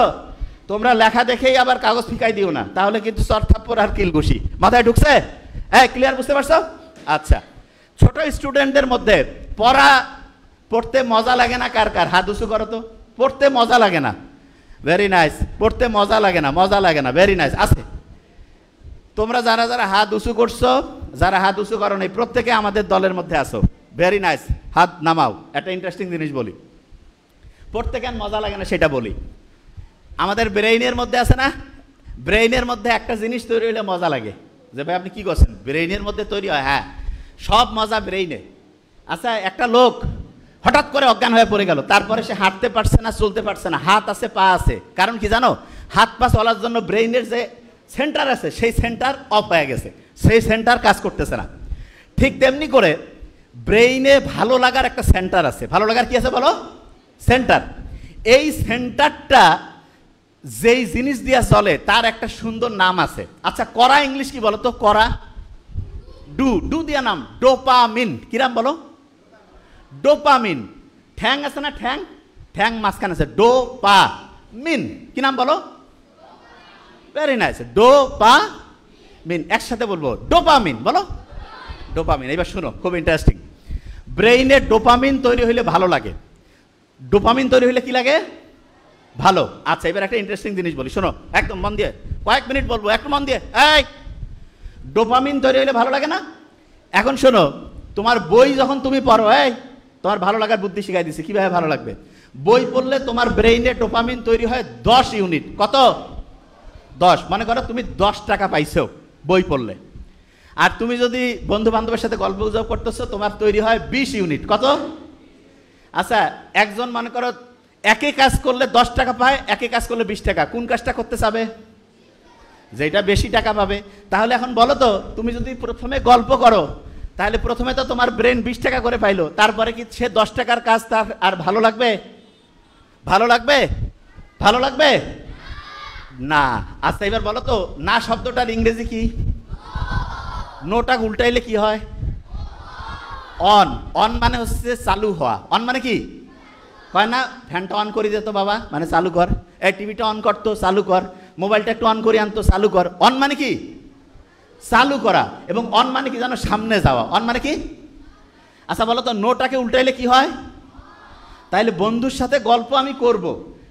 তোমরা লেখা দেখেই আবার কাগজ ফিকাই দিও না, তাহলে কিন্তু চর থাপ্পড় আর কিল ঘুষি। মাথায় ঢুকছে? এই ক্লিয়ার, বুঝতে পারছো? আচ্ছা, ছোট স্টুডেন্টদের মধ্যে পড়তে মজা লাগে না কার কার? হাত উঁচু করো তো। পড়তে মজা লাগে না? Very nice. পড়তে মজা লাগে না, মজা লাগে না, ভেরি নাইস। আছে তোমরা যারা যারা হাত উঁচু করছো, যারা হাত উঁচু করো নাই, প্রত্যেকে আমাদের দলের মধ্যে আসো। ভেরি নাইস, হাত নামাও। একটা ইন্টারেস্টিং জিনিস বলি, পড়তে কেন মজা লাগে না সেটা বলি। আমাদের ব্রেইনের মধ্যে আছে না, ব্রেইনের মধ্যে একটা জিনিস তৈরি হলে মজা লাগে। যে ভাই আপনি কি করছেন? ব্রেইনের মধ্যে তৈরি হয়। হ্যাঁ, সব মজা ব্রেইনে। আচ্ছা, একটা লোক হঠাৎ করে অজ্ঞান হয়ে পড়ে গেল, তারপরে সে হাঁটতে পারছে না, চলতে পারছে না, হাত আছে পা আছে। কারণ কি জানো? হাত পা চলার জন্য ব্রেইনের যে সেন্টার আছে সেই সেন্টার অফ হয়ে গেছে, সেই সেন্টার কাজ করতেছে না। ঠিক তেমনি করে ব্রেইনে ভালো লাগার একটা সেন্টার আছে। ভালো লাগার কি আছে বলো? সেন্টার। এই সেন্টারটা যেই জিনিস দিয়া চলে তার একটা সুন্দর নাম আছে। আচ্ছা, করা ইংলিশ কি বলো তো? করা, ডু দিয়া নাম ডোপামিন। কি নাম বলো? ডোপামিন। ঠ্যাং আছে না, ঠ্যাং, ঠ্যাং মাঝখানে আছে ডোপামিন। কি নাম বলো? Very nice, dopamine. একসাথে বলবো, ডোপামিন। বলো ডোপামিন। এবার শুনো, খুব ইন্টারেস্টিং। ব্রেইনে ডোপামিন তৈরি হইলে ভালো লাগে। ডোপামিন তৈরি হইলে কি লাগে? ভালো। আচ্ছা, এবার একটা ইন্টারেস্টিং জিনিস বলি, শোনো একদম মন দিয়ে। কয়েক মিনিট বলবো, একটু মন দিয়ে। এই, ডোপামিন তৈরি হইলে ভালো লাগে না? এখন শোনো, তোমার বই যখন তুমি পড়ো, এই তোমার ভালো লাগার বুদ্ধি শিখাই দিছি কিভাবে ভালো লাগবে। বই পড়লে তোমার ব্রেইনে ডোপামিন তৈরি হয় 10 ইউনিট। কত? 10। মনে করো তুমি 10 টাকা পাইছো বই পড়লে, আর তুমি যদি বন্ধু বান্ধবের সাথে গল্প গুজব করতেছো তোমার তৈরি হয় 20 ইউনিট। কত? আচ্ছা, একজন মনে করো একই কাজ করলে 10 টাকা পায়, একই কাজ করলে 20 টাকা। কোন কাজটা করতে চাবে? যেটা বেশি টাকা পাবে। তাহলে এখন বলো তো, তুমি যদি প্রথমে গল্প করো তাহলে প্রথমে তো তোমার ব্রেন 20 টাকা করে পাইলো, তারপরে কি সে 10 টাকার কাজ তার আর ভালো লাগবে? ভালো লাগবে? ভালো লাগবে না। আচ্ছা, এবার বলো তো, না শব্দটার ইংরেজি কি? নোটা উল্টাইলে কি হয়? অন। অন মানে হচ্ছে চালু হওয়া। অন মানে কি? কয় না ফ্যানটা অন করে দিত বাবা, মানে চালু কর। এই টিভিটা অন করতো, চালু কর। মোবাইলটা একটু অন করে আনতো, চালু কর। অন মানে কি? চালু করা। এবং অন মানে কি জানো? সামনে যাওয়া। অন মানে কি? আচ্ছা বলো তো, নোটাকে উল্টাইলে কি হয়? তাইলে বন্ধুর সাথে গল্প আমি করব,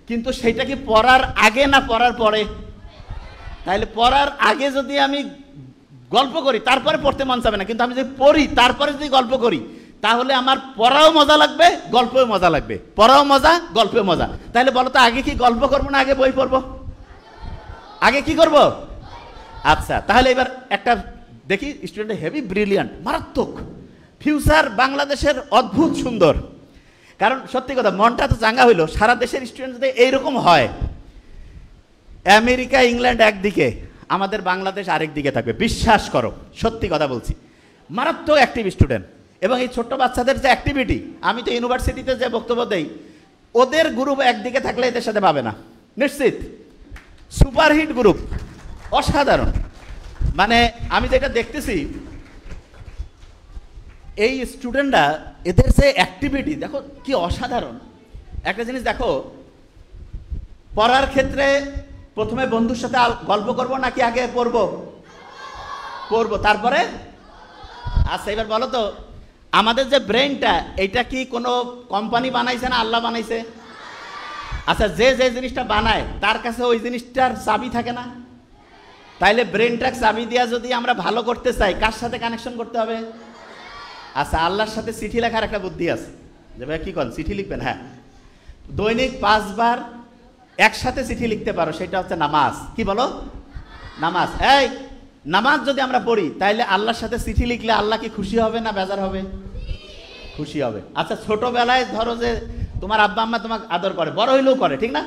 কিন্তু সেটা কি পড়ার আগে না পড়ার পরে? তাইলে পড়ার আগে যদি আমি গল্প করি তারপরে পড়তে মন চাবে না, কিন্তু আমি যদি পড়ি তারপরে যদি গল্প করি তাহলে আমার পড়াও মজা লাগবে, গল্পও মজা লাগবে। পড়াও মজা, গল্পও মজা। তাহলে বলো তো, আগে কি গল্প করবো না আগে বই পড়বো? আগে কি করব? আচ্ছা, তাহলে এবার একটা দেখি, স্টুডেন্ট হেভি ব্রিলিয়ান্ট, মারাত্মক ফিউচার বাংলাদেশের অদ্ভুত সুন্দর। কারণ সত্যি কথা, মনটা তো চাঙ্গা হইলো। সারা দেশের স্টুডেন্ট যদি এইরকম হয়, আমেরিকা ইংল্যান্ড একদিকে, আমাদের বাংলাদেশ আরেক দিকে থাকবে। বিশ্বাস করো, সত্যি কথা বলছি। মারাত্মক অ্যাক্টিভ স্টুডেন্ট। এবং এই ছোট্ট বাচ্চাদের যে অ্যাক্টিভিটি, আমি তো ইউনিভার্সিটিতে যে বক্তব্য দেই, ওদের গ্রুপ একদিকে থাকলে এদের সাথে পাবে না, নিশ্চিত। সুপারহিট গ্রুপ, অসাধারণ। মানে আমি যেটা দেখতেছি, এই স্টুডেন্টরা এদের যে অ্যাক্টিভিটি দেখো কি অসাধারণ। একটা জিনিস দেখো, পড়ার ক্ষেত্রে প্রথমে বন্ধুর সাথে গল্প করব নাকি আগে পড়বো? পড়বো, তারপরে। আচ্ছা, এবার বলো তো, আমাদের যে ব্রেনটা, এটা কি কোনো কোম্পানি বানাইছে না আল্লাহ বানাইছে? আচ্ছা, যে যে জিনিসটা বানায় তার কাছে ওই জিনিসটার চাবি থাকে না? তাইলে ব্রেনটা চাবি দিয়া যদি আমরা ভালো করতে চাই, কার সাথে কানেকশন করতে হবে? আচ্ছা, আল্লাহর সাথে চিঠি লেখার একটা বুদ্ধি আছে। যে ভাই কি করেন, চিঠি লিখবেন? হ্যাঁ, দৈনিক 5 বার একসাথে চিঠি লিখতে পারো, সেটা হচ্ছে নামাজ। কি বলো? নামাজ। এই নামাজ যদি আমরা পড়ি তাইলে আল্লাহর সাথে চিঠি লিখলে আল্লাহ কি খুশি হবে না বেজার হবে? খুশি হবে। আচ্ছা, ছোটবেলায় ধরো যে তোমার আব্বা আম্মা তোমাকে আদর করে, বড় হইলেও করে, ঠিক না?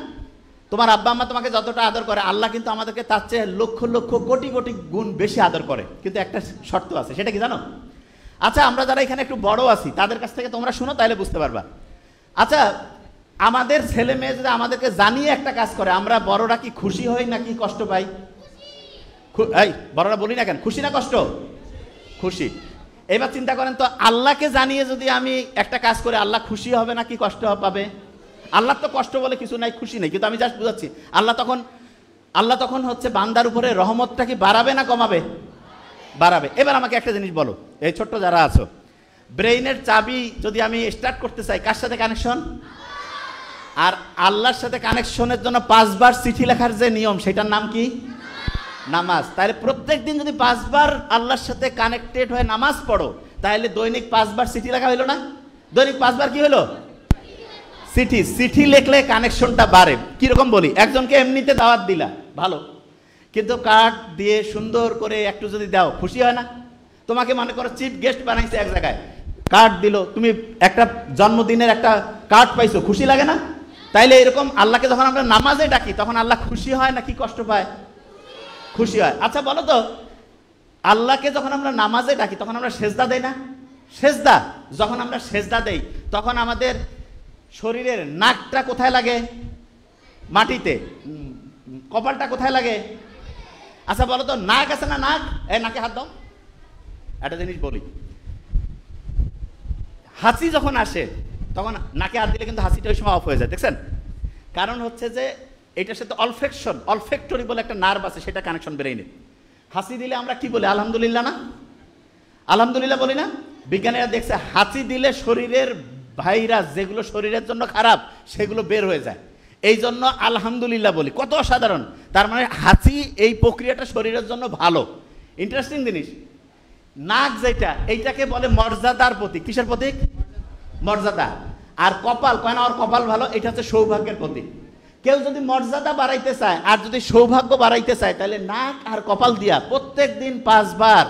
তোমার আব্বা আম্মা তোমাকে যতটা আদর করে, আল্লাহ কিন্তু আমাদেরকে তার চেয়ে লক্ষ লক্ষ কোটি কোটি গুণ বেশি আদর করে। কিন্তু একটা শর্ত আছে, সেটা কি জানো? আচ্ছা, আমরা যারা এখানে একটু বড় আছি তাদের কাছ থেকে তোমরা শোনো, তাইলে বুঝতে পারবা। আচ্ছা, আমাদের ছেলে মেয়ে যদি আমাদেরকে জানিয়ে একটা কাজ করে, আমরা বড়রা কি খুশি হই নাকি কষ্ট পাই? এই বড়রা বলি না কেন, খুশি না কষ্ট? খুশি। এবার চিন্তা করেন তো, আল্লাহকে জানিয়ে যদি আমি একটা কাজ করে, আল্লাহ খুশি হবে নাকি কষ্ট পাবে? আল্লাহ তো কষ্ট বলে কিছু নাই, খুশি নেই, কিন্তু আমি জাস্ট বুঝাচ্ছি আল্লাহ তখন হচ্ছে বান্দার উপরে রহমতটা কি বাড়াবে না কমাবে? বাড়াবে। এবার আমাকে একটা জিনিস বলো, এই ছোট্ট যারা আছো, ব্রেইনের চাবি যদি আমি স্টার্ট করতে চাই, কার সাথে কানেকশন? আর আল্লাহর সাথে কানেকশনের জন্য 5 বার চিঠি লেখার যে নিয়ম, সেটার নাম কি? নামাজ। তাহলে প্রত্যেক দিন যদি 5 বার আল্লাহর সাথে কানেক্টেড হয়ে নামাজ পড়ো, তাহলে দৈনিক 5 বার চিঠি লেখা হইলো না? দৈনিক 5 বার কি হলো? চিঠি লিখলে কানেকশনটা বাড়ে। কিরকম বলি, একজনকে এমনিতে দাওয়াত দিলা, ভালো, কিন্তু কার্ড দিয়ে সুন্দর করে একটু যদি দাও, খুশি হয় না? তোমাকে মনে করো চিফ গেস্ট বানাইছে এক জায়গায়, কার্ড দিল, তুমি একটা জন্মদিনের একটা কার্ড পাইছো, খুশি লাগে না? তাইলে এরকম আল্লাহকে যখন আমরা নামাজে ডাকি, তখন আল্লাহ খুশি হয় নাকি কষ্ট পায়? খুশি হয়। আচ্ছা বলো তো, আল্লাহকে যখন আমরা নামাজে ডাকি, তখন আমরা সেজদা দেই না? সেজদা, যখন আমরা সেজদা দেই, তখন আমাদের শরীরের নাকটা কোথায় লাগে? মাটিতে। কপালটা কোথায় লাগে? আচ্ছা বলো তো, নাক আছে না? নাক, এই নাকে হাত দাও। একটা জিনিস বলি, হাসি যখন আসে, তখন নাকে হাত দিলে কিন্তু হাসিটা ওই সময় অফ হয়ে যায়, দেখছেন? কারণ হচ্ছে যে এটার সাথে অলফেক্টরি বলে একটা নার্ভ আছে, সেটা কানেকশন ব্রেইনে। হাসি দিলে আমরা কি বলি? আলহামদুলিল্লাহ না? আলহামদুলিল্লাহ বলি না? বিজ্ঞানীরা দেখছে, হাসি দিলে শরীরের ভাইরাস যেগুলো শরীরের জন্য খারাপ, সেগুলো বের হয়ে যায়। এই জন্য আলহামদুলিল্লাহ বলি। কত অসাধারণ! তার মানে হাসি, এই প্রক্রিয়াটা শরীরের জন্য ভালো। ইন্টারেস্টিং জিনিস। নাক যেটা, এইটাকে বলে মর্যাদার প্রতীক। কিসের প্রতীক? মর্যাদা। আর কপাল, কয় না ওর কপাল ভালো, এটা হচ্ছে সৌভাগ্যের প্রতীক। কেউ যদি মর্যাদা বাড়াইতে চায় আর যদি সৌভাগ্য বাড়াইতে চায়, তাহলে নাক আর কপাল দিয়া প্রত্যেক দিন 5 বার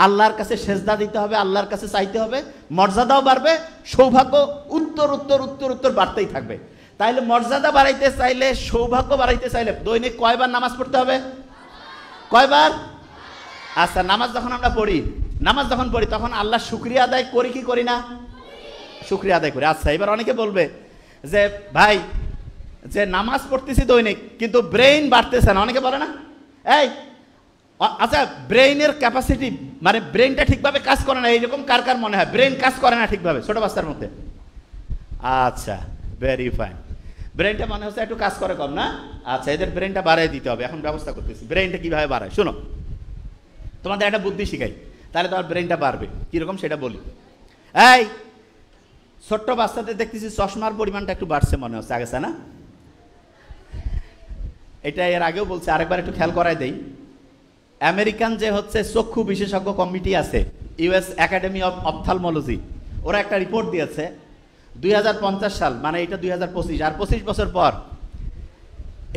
আল্লাহর কাছে সেজদা দিতে হবে, আল্লাহর কাছে চাইতে হবে, মর্যাদাও বাড়বে, সৌভাগ্য উত্তর উত্তর উত্তর উত্তর বাড়তেই থাকবে। তাইলে মর্যাদা বাড়াইতে চাইলে, সৌভাগ্য বাড়াইতে চাইলে দৈনিক কয়বার নামাজ পড়তে হবে? কয়বার? আচ্ছা, নামাজ যখন আমরা পড়ি, তখন আল্লাহ শুকরিয়া আদায় করি কি করি না? শুকরিয়া আদায় করি। আচ্ছা, এবার অনেকে বলবে যে ভাই, যে নামাজ পড়তেছি দৈনিক, কিন্তু ব্রেইন বাড়তেছে না, অনেকে বলে না? এই আচ্ছা, ব্রেইনের ক্যাপাসিটি, মানে ব্রেইনটা ঠিকভাবে কাজ করে না, এইরকম কার কার মনে হয় ব্রেইন কাজ করে না ঠিকভাবে ছোট বাচ্চার মধ্যে? আচ্ছা, ভেরি ফাইন। ব্রেইনটা মনে হচ্ছে একটু কাজ করে কম না? আচ্ছা, এদের ব্রেইনটা বাড়াই দিতে হবে, এখন ব্যবস্থা করতেছি। ব্রেইনটা কিভাবে বাড়ায় শোনো, তোমাদের একটা বুদ্ধি শিখাই, তাহলে তোমার ব্রেইনটা বাড়বে। কিরকম সেটা বলি। এই ছোট্ট বাচ্চাদের দেখতেছি চশমার পরিমাণটা একটু বাড়ছে মনে হচ্ছে, আগেছে না? এটা এর আগেও বলছে, আরেকবার একটু খেয়াল করাই দেই। আমেরিকান যে হচ্ছে চক্ষু বিশেষজ্ঞ কমিটি আছে, ইউএস একাডেমি অফ অপথালমোলজি, ওরা একটা রিপোর্ট দিয়েছে 2050 সাল, মানে এটা 2025, আর 25 বছর পর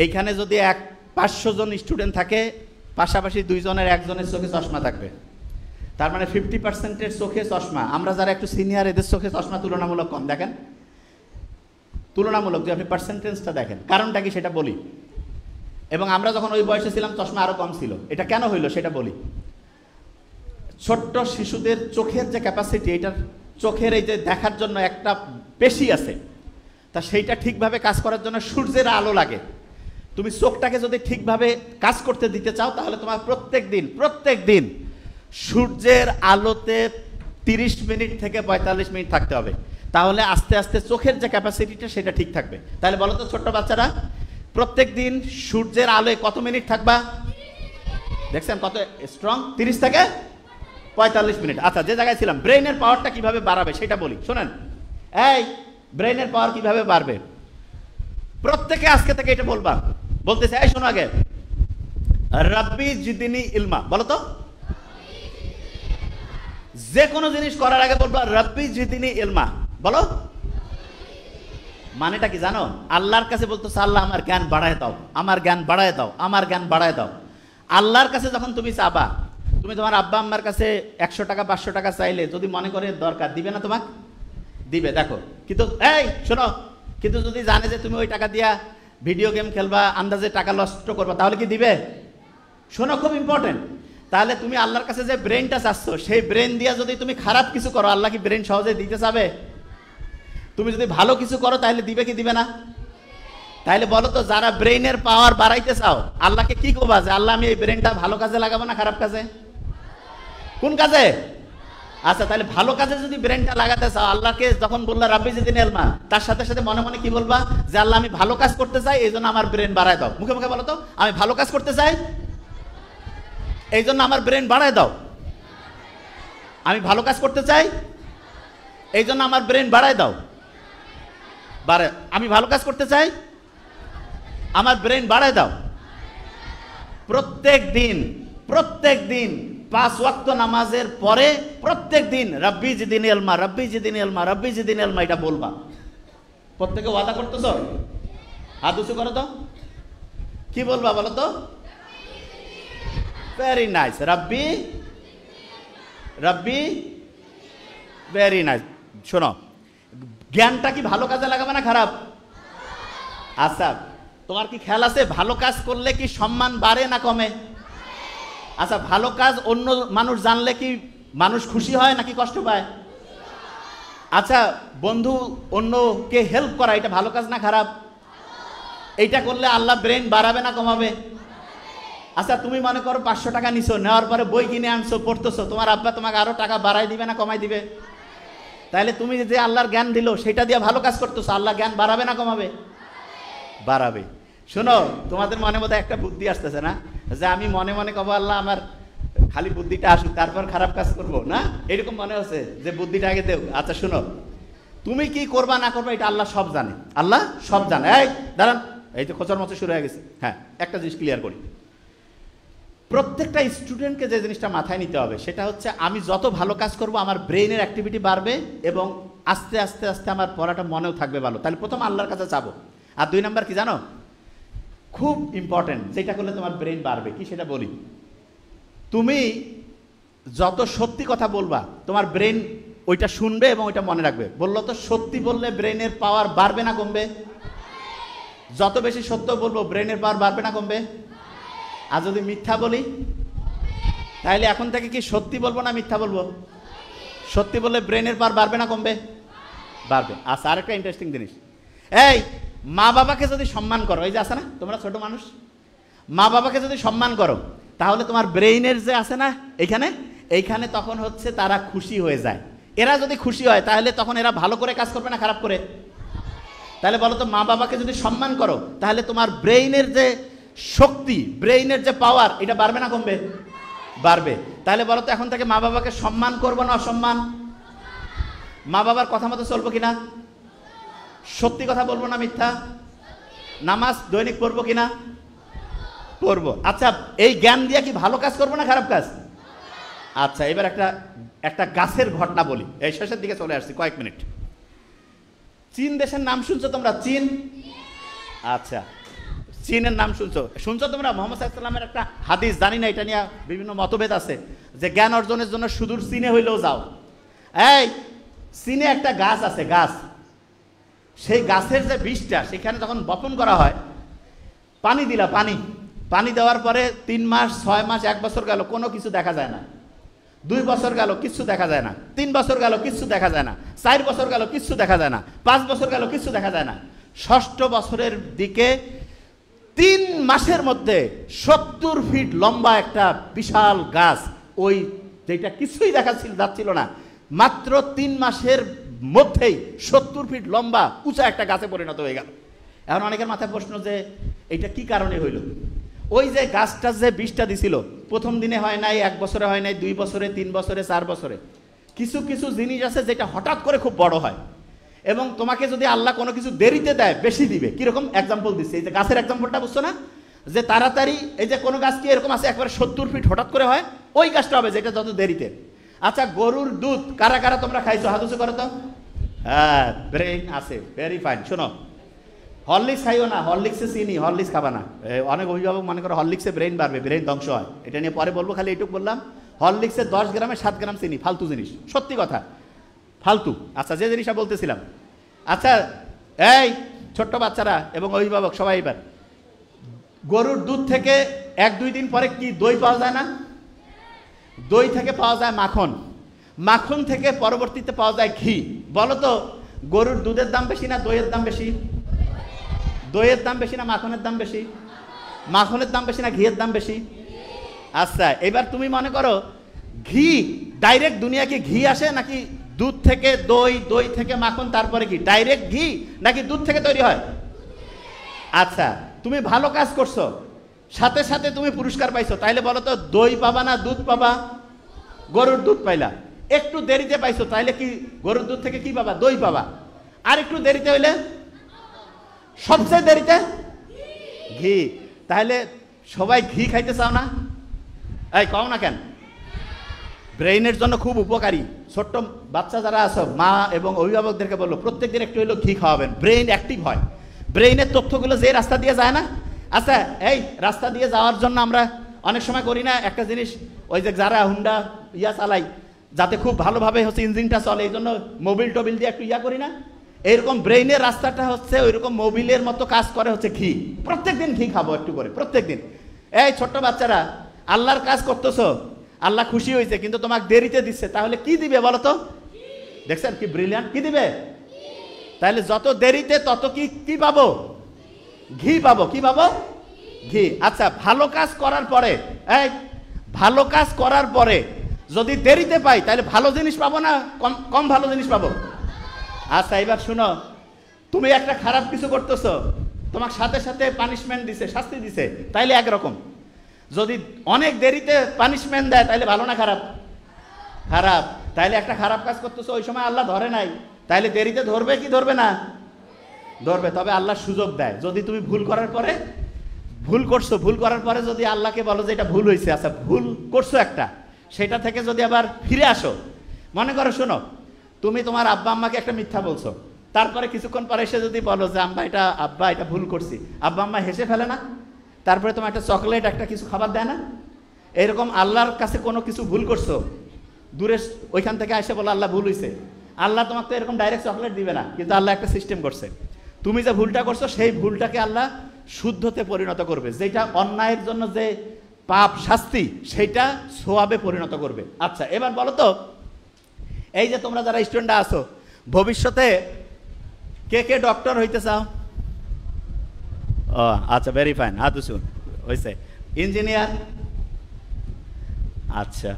এইখানে যদি 500 জন স্টুডেন্ট থাকে, পাশাপাশি 2 জনের 1 জনের চোখে চশমা থাকবে। তার মানে 50%-এর চোখে চশমা। আমরা যারা একটু সিনিয়র, এদের চোখে চশমা তুলনামূলক কম। দেখেন, তুলনামূলক যে আপনি পার্সেন্টেজটা দেখেন, কারণটা কি সেটা বলি। এবং আমরা যখন ওই বয়সে ছিলাম, চশমা আরো কম ছিল। এটা কেন হইলো সেটা বলি। ছোট্ট শিশুদের চোখের যে ক্যাপাসিটি, এটার চোখের এই যে দেখার জন্য একটা পেশি আছে, তা সেইটা ঠিকভাবে কাজ করার জন্য সূর্যের আলো লাগে। তুমি চোখটাকে যদি ঠিকভাবে কাজ করতে দিতে চাও, তাহলে তোমার প্রত্যেক দিন সূর্যের আলোতে 30 মিনিট থেকে 45 মিনিট থাকতে হবে। তাহলে আস্তে আস্তে চোখের যে ক্যাপাসিটিটা, সেটা ঠিক থাকবে। তাহলে বলো তো ছোট্ট বাচ্চারা, প্রত্যেক দিন সূর্যের আলোয় কত মিনিট থাকবা? দেখছেন কত স্ট্রং? 30 থেকে 45 মিনিট। আচ্ছা, যে জায়গায় ছিলাম, ব্রেইনের পাওয়ারটা কিভাবে বাড়াবে সেটা বলি, শোনেন। এই ব্রেইনের পাওয়ার কিভাবে বাড়বে, প্রত্যেকে আজকে থেকে এটা বলবা। বলতেছে, এই শোনো আগে, রাব্বি জিদিনি ইলমা, বলো তো। যে কোনো জিনিস করার আগে বলবা রাব্বি জিদিনি ইলমা, বলো। মানেটা কি জানো? আল্লাহর কাছে বলতেছে, আল্লাহ আমার জ্ঞান বাড়ায় দাও, আমার জ্ঞান বাড়ায় দাও, আমার জ্ঞান বাড়ায় দাও। আল্লাহর কাছে যখন তুমি চাবা, তুমি তোমার আব্বা আম্মার কাছে 100 টাকা 500 টাকা চাইলে, যদি মনে করে দরকার, দিবে না? তোমাকে দিবে। দেখো, কিন্তু এই শোনো, কিন্তু যদি জানে যে তুমি ওই টাকা দিয়া ভিডিও গেম খেলবা, আন্দাজে টাকা নষ্ট করবা, তাহলে কি দিবে? শোনো, খুব ইম্পর্টেন্ট। তাহলে তুমি আল্লাহর কাছে যে ব্রেনটা চাচ্ছ, সেই ব্রেন দিয়া যদি তুমি খারাপ কিছু করো, আল্লাহ কি ব্রেন সহজে দিতে চাবে? তুমি যদি ভালো কিছু করো তাহলে দিবে কি দিবে না? তাহলে বলো তো, যারা ব্রেইনের পাওয়ার বাড়াইতে চাও, আল্লাহকে কি করবা যে আল্লাহ আমি এই ব্রেনটা ভালো কাজে লাগাবো না খারাপ কাজে? কোন কাজে? আচ্ছা, তাহলে ভালো কাজে যদি ব্রেনটা লাগাতে চাও, আল্লাহকে যখন বললা রাব্বি জিদনি ইলমা, তার সাথে সাথে মনে মনে কি বলবা? যে আল্লাহ আমি ভালো কাজ করতে চাই, এই জন্য আমার ব্রেন বাড়ায় দাও। মুখে মুখে বলো তো, আমি ভালো কাজ করতে চাই, এই জন্য আমার ব্রেন বাড়ায় দাও। আমি ভালো কাজ করতে চাই, এই জন্য আমার ব্রেন বাড়ায় দাও। আমি ভালো কাজ করতে চাই, আমার ব্রেন বাড়ায় দাও। প্রত্যেক দিন 5 ওয়াক্ত নামাজের পরে প্রত্যেক দিন রাব্বি জিদনি ইলমা, রাব্বি জিদনি ইলমা, রাব্বি জিদনি ইলমা এটা বলবা। প্রত্যেকে ওয়াদা করতেছো? হাত উঁচু করো তো, কি বলবা বলো তো? ভেরি নাইস, রাব্বি রাব্বি, ভেরি নাইস। শোনো, জ্ঞানটা কি ভালো কাজে লাগাবে না খারাপ? আচ্ছা, তোমার কি খেয়াল আছে ভালো কাজ করলে কি সম্মান বাড়ে না কমে? আচ্ছা, ভালো কাজ অন্য মানুষ জানলে কি মানুষ খুশি হয় নাকি কষ্ট পায়? আচ্ছা, বন্ধু অন্যকে হেল্প করা এটা ভালো কাজ না খারাপ? এইটা করলে আল্লাহ ব্রেন বাড়াবে না কমাবে? আচ্ছা, তুমি মনে করো 500 টাকা নিছো, নেওয়ার পরে বই কিনে আনছো, পড়তেছো, তোমার আব্বা তোমাকে আরো টাকা বাড়াই দিবে না কমাই দিবে? তাহলে তুমি যে আল্লাহর জ্ঞান দিল সেটা দিয়ে ভালো কাজ করতেছো, আল্লাহ জ্ঞান বাড়াবে না কমাবে? বাড়াবে। শোনো, তোমাদের মনে মধ্যে একটা বুদ্ধি আসতেছে না, যে আমি মনে মনে কব আল্লাহ আমার খালি বুদ্ধিটা আসুক তারপর খারাপ কাজ করব না, এরকম মনে হচ্ছে যে বুদ্ধিটা আগে দেও। আচ্ছা শোনো, তুমি কি করবা না করবা এটা আল্লাহ সব জানে, আল্লাহ সব জানে। এই দাঁড়ান, এই তো খোঁচার মতো শুরু হয়ে গেছে। হ্যাঁ, একটা জিনিস ক্লিয়ার করি, প্রত্যেকটা স্টুডেন্টকে যে জিনিসটা মাথায় নিতে হবে সেটা হচ্ছে, আমি যত ভালো কাজ করব আমার ব্রেইনের অ্যাক্টিভিটি বাড়বে এবং আস্তে আস্তে আস্তে আমার পড়াটা মনেও থাকবে ভালো। তাহলে প্রথম আল্লাহর কাছে চাবো। আর 2 নাম্বার কি জানো, খুব ইম্পর্টেন্ট, যেটা করলে তোমার ব্রেন বাড়বে, কি সেটা বলি। তুমি যত সত্যি কথা বলবা তোমার ব্রেন ওইটা শুনবে এবং ওইটা মনে রাখবে। বললো তো, সত্যি বললে ব্রেনের পাওয়ার বাড়বে না কমবে? যত বেশি সত্য বলবো ব্রেনের পাওয়ার বাড়বে না কমবে? আর যদি মিথ্যা বলি, তাহলে এখন থেকে কি সত্যি বলবো না মিথ্যা বলবো? সত্যি বললে ব্রেনের পাওয়ার বাড়বে না কমবে? বাড়বে। আচ্ছা, আরেকটা ইন্টারেস্টিং জিনিস, এই মা বাবাকে যদি সম্মান করো, এই যে আছে না তোমরা ছোট মানুষ, মা বাবাকে যদি সম্মান করো তাহলে তোমার ব্রেইনের যে আছে না এইখানে তখন হচ্ছে তারা খুশি হয়ে যায়। এরা যদি খুশি হয় তাহলে তখন এরা ভালো করে কাজ করবে না খারাপ করে? তাহলে বলো তো, মা বাবাকে যদি সম্মান করো তাহলে তোমার ব্রেইনের যে শক্তি, ব্রেইনের যে পাওয়ার, এটা বাড়বে না কমবে? বাড়বে। তাহলে বলো তো, এখন থেকে মা বাবাকে সম্মান করবো না অসম্মান? মা বাবার কথা মতো চলবো কিনা? সত্যি কথা বলবো না মিথ্যা? নামাজ দৈনিক পড়বো কিনা? পড়বো। আচ্ছা, এই জ্ঞান দিয়ে কি ভালো কাজ করবো না খারাপ কাজ? আচ্ছা, এবার একটা গাছের ঘটনা বলি, এই শেষের দিকে চলে আসছি, কয়েক মিনিট। চীন দেশের নাম শুনছো তোমরা? চীন, আচ্ছা চীনের নাম শুনছো তোমরা? মুহাম্মদ সাল্লাল্লাহু আলাইহি ওয়াসাল্লামের একটা হাদিস, জানি না এটা নিয়ে বিভিন্ন মতভেদ আছে, যে জ্ঞান অর্জনের জন্য সুদূর চীনে হইলেও যাও। এই চীনে একটা গাছ আছে, গাছ, সেই গাছের যে বীজটা সেখানে যখন বপন করা হয়, পানি দিলা, পানি দেওয়ার পরে 3 মাস 6 মাস 1 বছর গেল, কোনো কিছু দেখা যায় না। 2 বছর গেল, কিচ্ছু দেখা যায় না। 3 বছর গেল, কিচ্ছু দেখা যায় না। 4 বছর গেল, কিচ্ছু দেখা যায় না। 5 বছর গেল, কিচ্ছু দেখা যায় না। 6ষ্ঠ বছরের দিকে 3 মাসের মধ্যে 70 ফিট লম্বা একটা বিশাল গাছ, ওই যেটা কিছুই যাচ্ছিল না, মাত্র 3 মাসের মধ্যেই 70 ফিট লম্বা উঁচা একটা গাছে পরিণত হয়ে গেল। এখন অনেকের মাথায় প্রশ্ন যে এটা কি কারণে হইল? ওই যে গাছটা যে বীজটা দিছিল, প্রথম দিনে হয় নাই, 1 বছরে হয় নাই, 2 বছরে, 3 বছরে, 4 বছরে। কিছু কিছু জিনিস আছে যেটা হঠাৎ করে খুব বড় হয়, এবং তোমাকে যদি আল্লাহ কোনো কিছু দেরিতে দেয় বেশি দিবে। কিরকম এক্সাম্পল দিচ্ছে, এই যে গাছের এক্সাম্পলটা বুঝছো না, যে তাড়াতাড়ি, এই যে কোনো গাছ কি এরকম আছে একবারে 70 ফিট হঠাৎ করে হয়, ওই গাছটা হবে যেটা যত দেরিতে। আচ্ছা, গরুর দুধ কারা কারা তোমরা খাইছো? হাত উঁচু করো তো। হ্যাঁ, ব্রেইন আছে, ভেরি ফাইন। শোনো, হরলিক্স খাইও না, হরলিক্সে চিনি, হরলিক্স খাবা না। অনেক অভিভাবক মনে করো হরলিক্সে ব্রেইন বাড়বে, ব্রেইন ধ্বংস হয়। এটা নিয়ে পরে বলবো, খালি এইটুকু বললাম, হরলিক্সে 10 গ্রামে 7 গ্রাম চিনি, ফালতু জিনিস, সত্যি কথা, ফালতু। আচ্ছা, যে জিনিসটা বলতেছিলাম, আচ্ছা এই ছোট্ট বাচ্চারা এবং অভিভাবক সবাই, এবার গরুর দুধ থেকে 1-2 দিন পরে কি দই পাওয়া যায় না? দই থেকে পাওয়া যায় মাখন, মাখন থেকে পরবর্তীতে পাওয়া যায় ঘি। বলো তো, গরুর দুধের দাম বেশি না দইয়ের দাম বেশি? দইয়ের দাম বেশি না মাখনের দাম বেশি? মাখনের দাম বেশি না ঘিয়ের দাম বেশি? আচ্ছা, এবার তুমি মনে করো ঘি ডাইরেক্ট দুনিয়া কি ঘি আসে নাকি দুধ থেকে দই, দই থেকে মাখন, তারপরে কি ডাইরেক্ট ঘি নাকি দুধ থেকে তৈরি হয়? আচ্ছা, তুমি ভালো কাজ করছো, সাথে সাথে তুমি পুরস্কার পাইছো, তাইলে বলো তো দই পাবা না দুধ পাবা? গরুর দুধ পাইলা। একটু দেরিতে পাইছো, তাইলে কি গরুর দুধ থেকে কি পাবা? দই পাবা। আর একটু দেরিতে হইলে সবচেয়ে দেরিতে ঘি। তাহলে সবাই ঘি খাইতে চাও না? এই কও না কেন? ব্রেইনের জন্য খুব উপকারী। ছোট্ট বাচ্চা যারা আছো, মা এবং অভিভাবকদেরকে বললো প্রত্যেকদিন একটু হইলেও ঘি খাওয়াবেন, ব্রেইন অ্যাক্টিভ হয়। ব্রেইনের তথ্যগুলো যে রাস্তা দিয়ে যায় না, আচ্ছা এই রাস্তা দিয়ে যাওয়ার জন্য আমরা অনেক সময় করি না একটা জিনিস, ওই যে যারা হুন্ডা চালাই যাতে খুব ভালোভাবে হচ্ছে ইঞ্জিনটা চলে, এই জন্য মোবিল টোবিল দিয়ে একটু করি না? এইরকম ব্রেইনের রাস্তাটা হচ্ছে ওইরকম মোবিলের মতো কাজ করে হচ্ছে ঘি। প্রত্যেকদিন ঘি খাবো একটু করে, প্রত্যেকদিন। এই ছোট্ট বাচ্চারা, আল্লাহর কাজ করতেছো, আল্লাহ খুশি হয়েছে, কিন্তু তোমাকে দেরিতে দিচ্ছে, তাহলে কি দিবে বলো তো? দেখছেন কি ব্রিলিয়ান্ট, কি দিবে? তাহলে যত দেরিতে তত কি পাবো? ঘি পাবো। কি পাবো? ঘি। আচ্ছা, ভালো কাজ করার পরে, এই ভালো কাজ করার পরে যদি দেরিতে পাই তাহলে ভালো জিনিস পাবো না কম ভালো জিনিস পাবো? আচ্ছা, এবার শুনো, তুমি একটা খারাপ কিছু করতেছো, তোমাকে সাথে সাথে পানিশমেন্ট দিছে, শাস্তি দিছে, তাইলে একরকম। যদি অনেক দেরিতে পানিশমেন্ট দেয় তাহলে ভালো না খারাপ? খারাপ। তাইলে একটা খারাপ কাজ করতেছো, ওই সময় আল্লাহ ধরে নাই, তাইলে দেরিতে ধরবে কি ধরবে না? ধরবে। তবে আল্লাহ সুযোগ দেয়, যদি তুমি ভুল করার পরে, ভুল করছো, ভুল করার পরে যদি আল্লাহকে বলো যে এটা ভুল হয়েছে, আচ্ছা ভুল করছো একটা, সেটা থেকে যদি আবার ফিরে আসো, মনে করো শোনো, তুমি তোমার আব্বা আম্মাকে একটা মিথ্যা বলছো, তারপরে কিছুক্ষণ পরে এসে যদি বলো যে আব্বা এটা ভুল করছি, আব্বা আম্মা হেসে ফেলে না? তারপরে তোমার একটা চকলেট, একটা কিছু খাবার দেয় না? এরকম আল্লাহর কাছে কোনো কিছু ভুল করছো, দূরে ওইখান থেকে এসে বলো আল্লাহ ভুল হয়েছে, আল্লাহ তোমাকে তো এরকম ডাইরেক্ট চকলেট দিবে না, কিন্তু আল্লাহ একটা সিস্টেম করছে, তুমি যে ভুলটা করছো সেই ভুলটাকে আল্লাহ শুদ্ধতে পরিণত করবে, যেটা অন্যায়ের জন্য যে পাপ শাস্তি সেটা সোয়াবে পরিণত করবে। আচ্ছা, এবার বলো তো, এই যে তোমরা যারা স্টুডেন্ট আছো, ভবিষ্যতে কে কে ডক্টর হইতে চাও? ও আচ্ছা, ভেরি ফাইন, হাত উঁচুন হয়েছে। ইঞ্জিনিয়ার? আচ্ছা,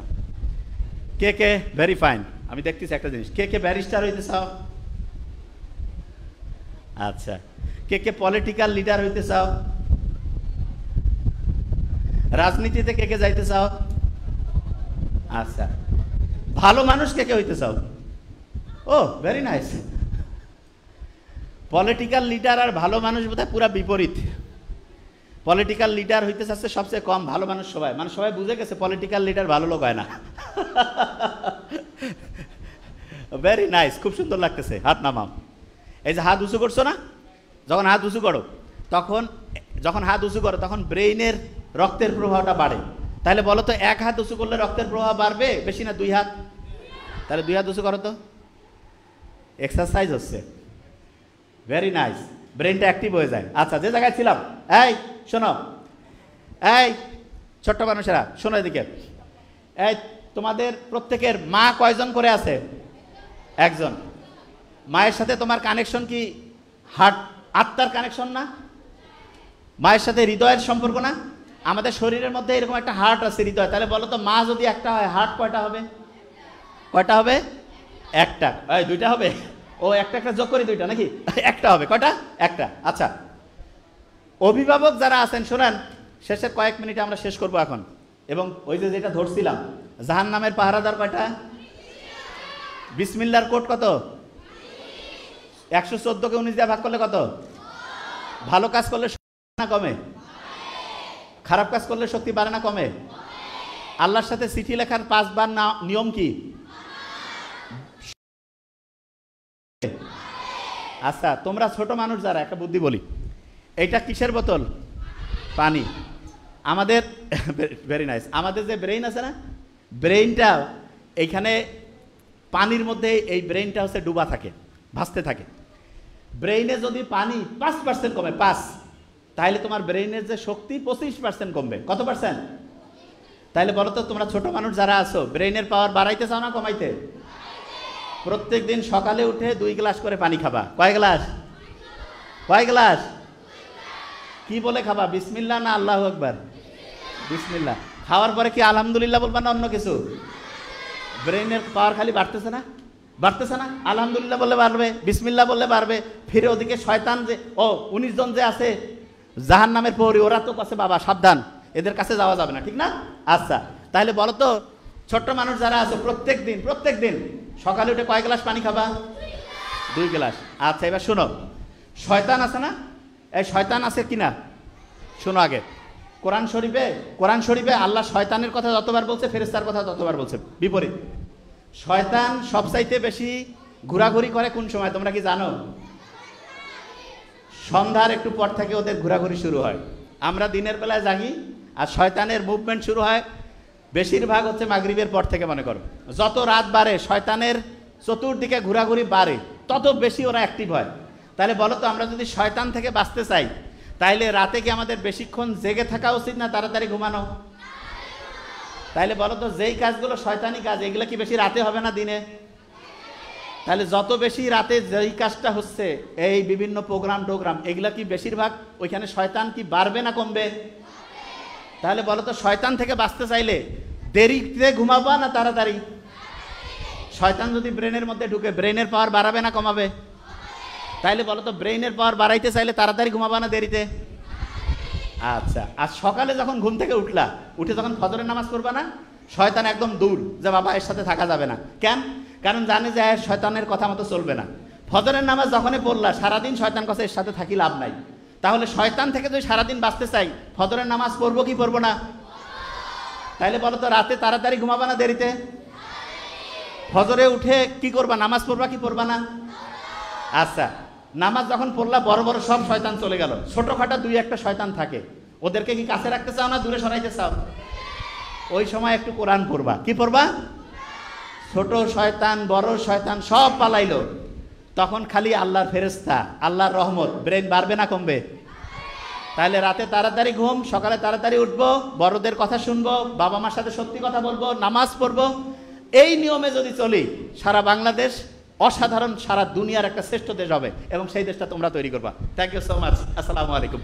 কে কে, ভেরি ফাইন, আমি দেখতেছি একটা জিনিস, কে কে ব্যারিস্টার হইতে চাও? আচ্ছা, কে কে পলিটিক্যাল লিডার হইতে চাও? রাজনীতিতে কে কে যাইতে চাও? আচ্ছা, ভালো মানুষ কে কে হইতে চাও? ও ভেরি নাইস। পলিটিক্যাল লিডার আর ভালো মানুষ বোধহয় পুরা বিপরীত। পলিটিক্যাল লিডার হইতে চাচ্ছে সবচেয়ে কম, ভালো মানুষ সবাই, মানে সবাই বুঝে গেছে পলিটিক্যাল লিডার ভালো লোক হয় না। ভেরি নাইস, খুব সুন্দর লাগতেছে। হাত নামাও। এই যে হাত উঁচু করছো না, যখন হাত উঁচু করো তখন ব্রেইনের রক্তের প্রবাহটা বাড়ে। তাহলে বলো তো, এক হাত উঁচু করলে রক্তের প্রবাহ বাড়বে বেশি না দুই হাত? তাহলে দুই হাত উঁচু করো তো, এক্সারসাইজ হচ্ছে। ভেরি নাইস, ব্রেনটা অ্যাক্টিভ হয়ে যায়। আচ্ছা, যে জায়গায় ছিলাম, এই শোনো, এই ছোট্ট মানুষেরা শোনো এদিকে, এই তোমাদের প্রত্যেকের মা কয়জন করে আছে? একজন। মায়ের সাথে তোমার কানেকশন কি হার্ট, আত্মার কানেকশন না? মায়ের সাথে হৃদয়ের সম্পর্ক না? আমাদের শরীরের মধ্যে এরকম একটা হার্ট আছে, হৃদয়। তাহলে বলো তো, মা যদি একটা হয়, হার্ট কয়টা হবে? কয়টা হবে? একটা। এই দুইটা হবে? ও একটা একটা যোগ করি দুইটা নাকি? একটা হবে। কয়টা? একটা। আচ্ছা, অভিভাবক যারা আছেন শোনেন, শেষের কয়েক মিনিটে আমরা শেষ করব এখন। এবং ওই যে যেটা ধরছিলাম, জাহান্নামের পাহারাদার কয়টা? বিসমিল্লাহর কোড কত? 114কে 19 দিয়ে ভাগ করলে কত? ভালো কাজ করলে শক্তি না কমে? খারাপ কাজ করলে শক্তি বাড়ে না কমে? আল্লাহর সাথে চিঠি লেখার 5 বার নিয়ম কি? আচ্ছা, তোমরা ছোট মানুষ যারা, একটা বুদ্ধি বলি, এইটা কিসের বোতল? পানি। আমাদের ভেরি নাইস, আমাদের যে ব্রেইন আছে না, ব্রেইনটা এইখানে পানির মধ্যে, এই ব্রেইনটা হচ্ছে ডুবা থাকে, ভাসতে থাকে। ব্রেইনে যদি পানি 5% কমে, 5, তাহলে তোমার ব্রেইনের যে শক্তি 25% কমবে। কত পার্সেন্ট? তাহলে বলো তো, তোমরা ছোট মানুষ যারা আছো, ব্রেইনের পাওয়ার বাড়াইতে চাও না কমাইতে? প্রত্যেক দিন সকালে উঠে 2 গ্লাস করে পানি খাবা। কয় গ্লাস? কয় গ্লাস? কি বলে খাবা? বিসমিল্লাহ না আল্লাহু আকবার? বিসমিল্লাহ। খাওয়ার পরে কি আলহামদুলিল্লাহ বলবা না অন্য কিছু? ব্রেনের পাওয়ার খালি বাড়তেছে না? বাড়তেছে না? আলহামদুলিল্লাহ বললে বাড়বে, বিসমিল্লাহ বললে বাড়বে। ফিরে ওদিকে শয়তান যে 19 জন যে আছে জাহান্নামের প্রহরী, ওরা তো কাছে বাবা সাবধান, এদের কাছে যাওয়া যাবে না, ঠিক না? আচ্ছা, তাহলে বলো তো, ছোট্ট মানুষ যারা আছে প্রত্যেক দিন সকালে উঠে কয় গ্লাস পানি খাবা? 2 গ্লাস। আচ্ছা, এবার শোনো, শয়তান আছে না? এই শয়তান আছে কিনা শোনো আগে। কোরআন শরীফে আল্লাহ শয়তানের কথা যতবার বলছে, ফেরেশতার কথা ততবার বলছে বিপরীত। শয়তান সবচাইতে বেশি ঘোরাঘুরি করে কোন সময় তোমরা কি জানো? সন্ধ্যার একটু পর থেকে ওদের ঘোরাঘুরি শুরু হয়। আমরা দিনের বেলায় জাগি, আর শয়তানের মুভমেন্ট শুরু হয় বেশিরভাগ হচ্ছে মাগরিবের পর থেকে। মনে করো যত রাত বাড়ে শয়তানের চতুর্দিকে ঘোরাঘুরি বাড়ে, তত বেশি ওরা অ্যাক্টিভ হয়। তাহলে বলো তো, আমরা যদি শয়তান থেকে বাঁচতে চাই, তাইলে রাতে কি আমাদের বেশিক্ষণ জেগে থাকা উচিত না তাড়াতাড়ি ঘুমানো? তাইলে বলো তো, যেই কাজগুলো শয়তানি কাজ, এগুলো কি বেশি রাতে হবে না দিনে? তাহলে যত বেশি রাতে যেই কাজটা হচ্ছে, এই বিভিন্ন প্রোগ্রাম, এগুলা কি বেশিরভাগ ওইখানে শয়তান কি বাড়বে না কমবে? তাহলে বলো তো, শয়তান থেকে বাঁচতে চাইলে দেরিতে ঘুমাবা না তাড়াতাড়ি? শয়তান যদি ব্রেনের মধ্যে ঢুকে, ব্রেনের পাওয়ার বাড়াবে না কমাবে? তাইলে বলো তো, ব্রেনের পাওয়ার বাড়াইতে চাইলে তাড়াতাড়ি ঘুমাবা না দেরিতে? আচ্ছা, আর সকালে যখন ঘুম থেকে উঠে যখন ফজরের নামাজ পড়বা না, শয়তান একদম দূর, যে বাবা এর সাথে থাকা যাবে না। কেন? কারণ জানে যে শয়তানের কথা মতো চলবে না। ফজরের নামাজ যখনই পড়লা, সারাদিন শয়তান কাছে এর সাথে থাকি লাভ নাই। তাহলে শয়তান থেকে যদি সারাদিন বাঁচতে চাই, ফজরের নামাজ পড়বো কি পড়বো না? তাইলে বলো তো, রাতে তাড়াতাড়ি ঘুমাবা না দেরিতে? ফজরে উঠে কি করবা? নামাজ পড়বা কি পড়বা না? আচ্ছা, নামাজ যখন পড়লা, বড় বড় সব শয়তান চলে গেল, ছোটখাটো 2-1টা শয়তান থাকে, ওদেরকে কি কাছে রাখতে চাও না দূরে সরাইতে চাও? ওই সময় একটু কোরআন পড়বা। কি পড়বা? ছোট শয়তান বড় শয়তান সব পালাইলো, তখন খালি আল্লাহর ফেরেশতা, আল্লাহর রহমত, ব্রেন বাড়বে না কমবে? তাহলে রাতে তাড়াতাড়ি ঘুম, সকালে তাড়াতাড়ি উঠবো, বড়দের কথা শুনবো, বাবা মার সাথে সত্যি কথা বলবো, নামাজ পড়বো। এই নিয়মে যদি চলি, সারা বাংলাদেশ অসাধারণ, সারা দুনিয়ার একটা শ্রেষ্ঠ দেশ হবে, এবং সেই দেশটা তোমরা তৈরি করবা। Thank you so much. আসসালামু আলাইকুম।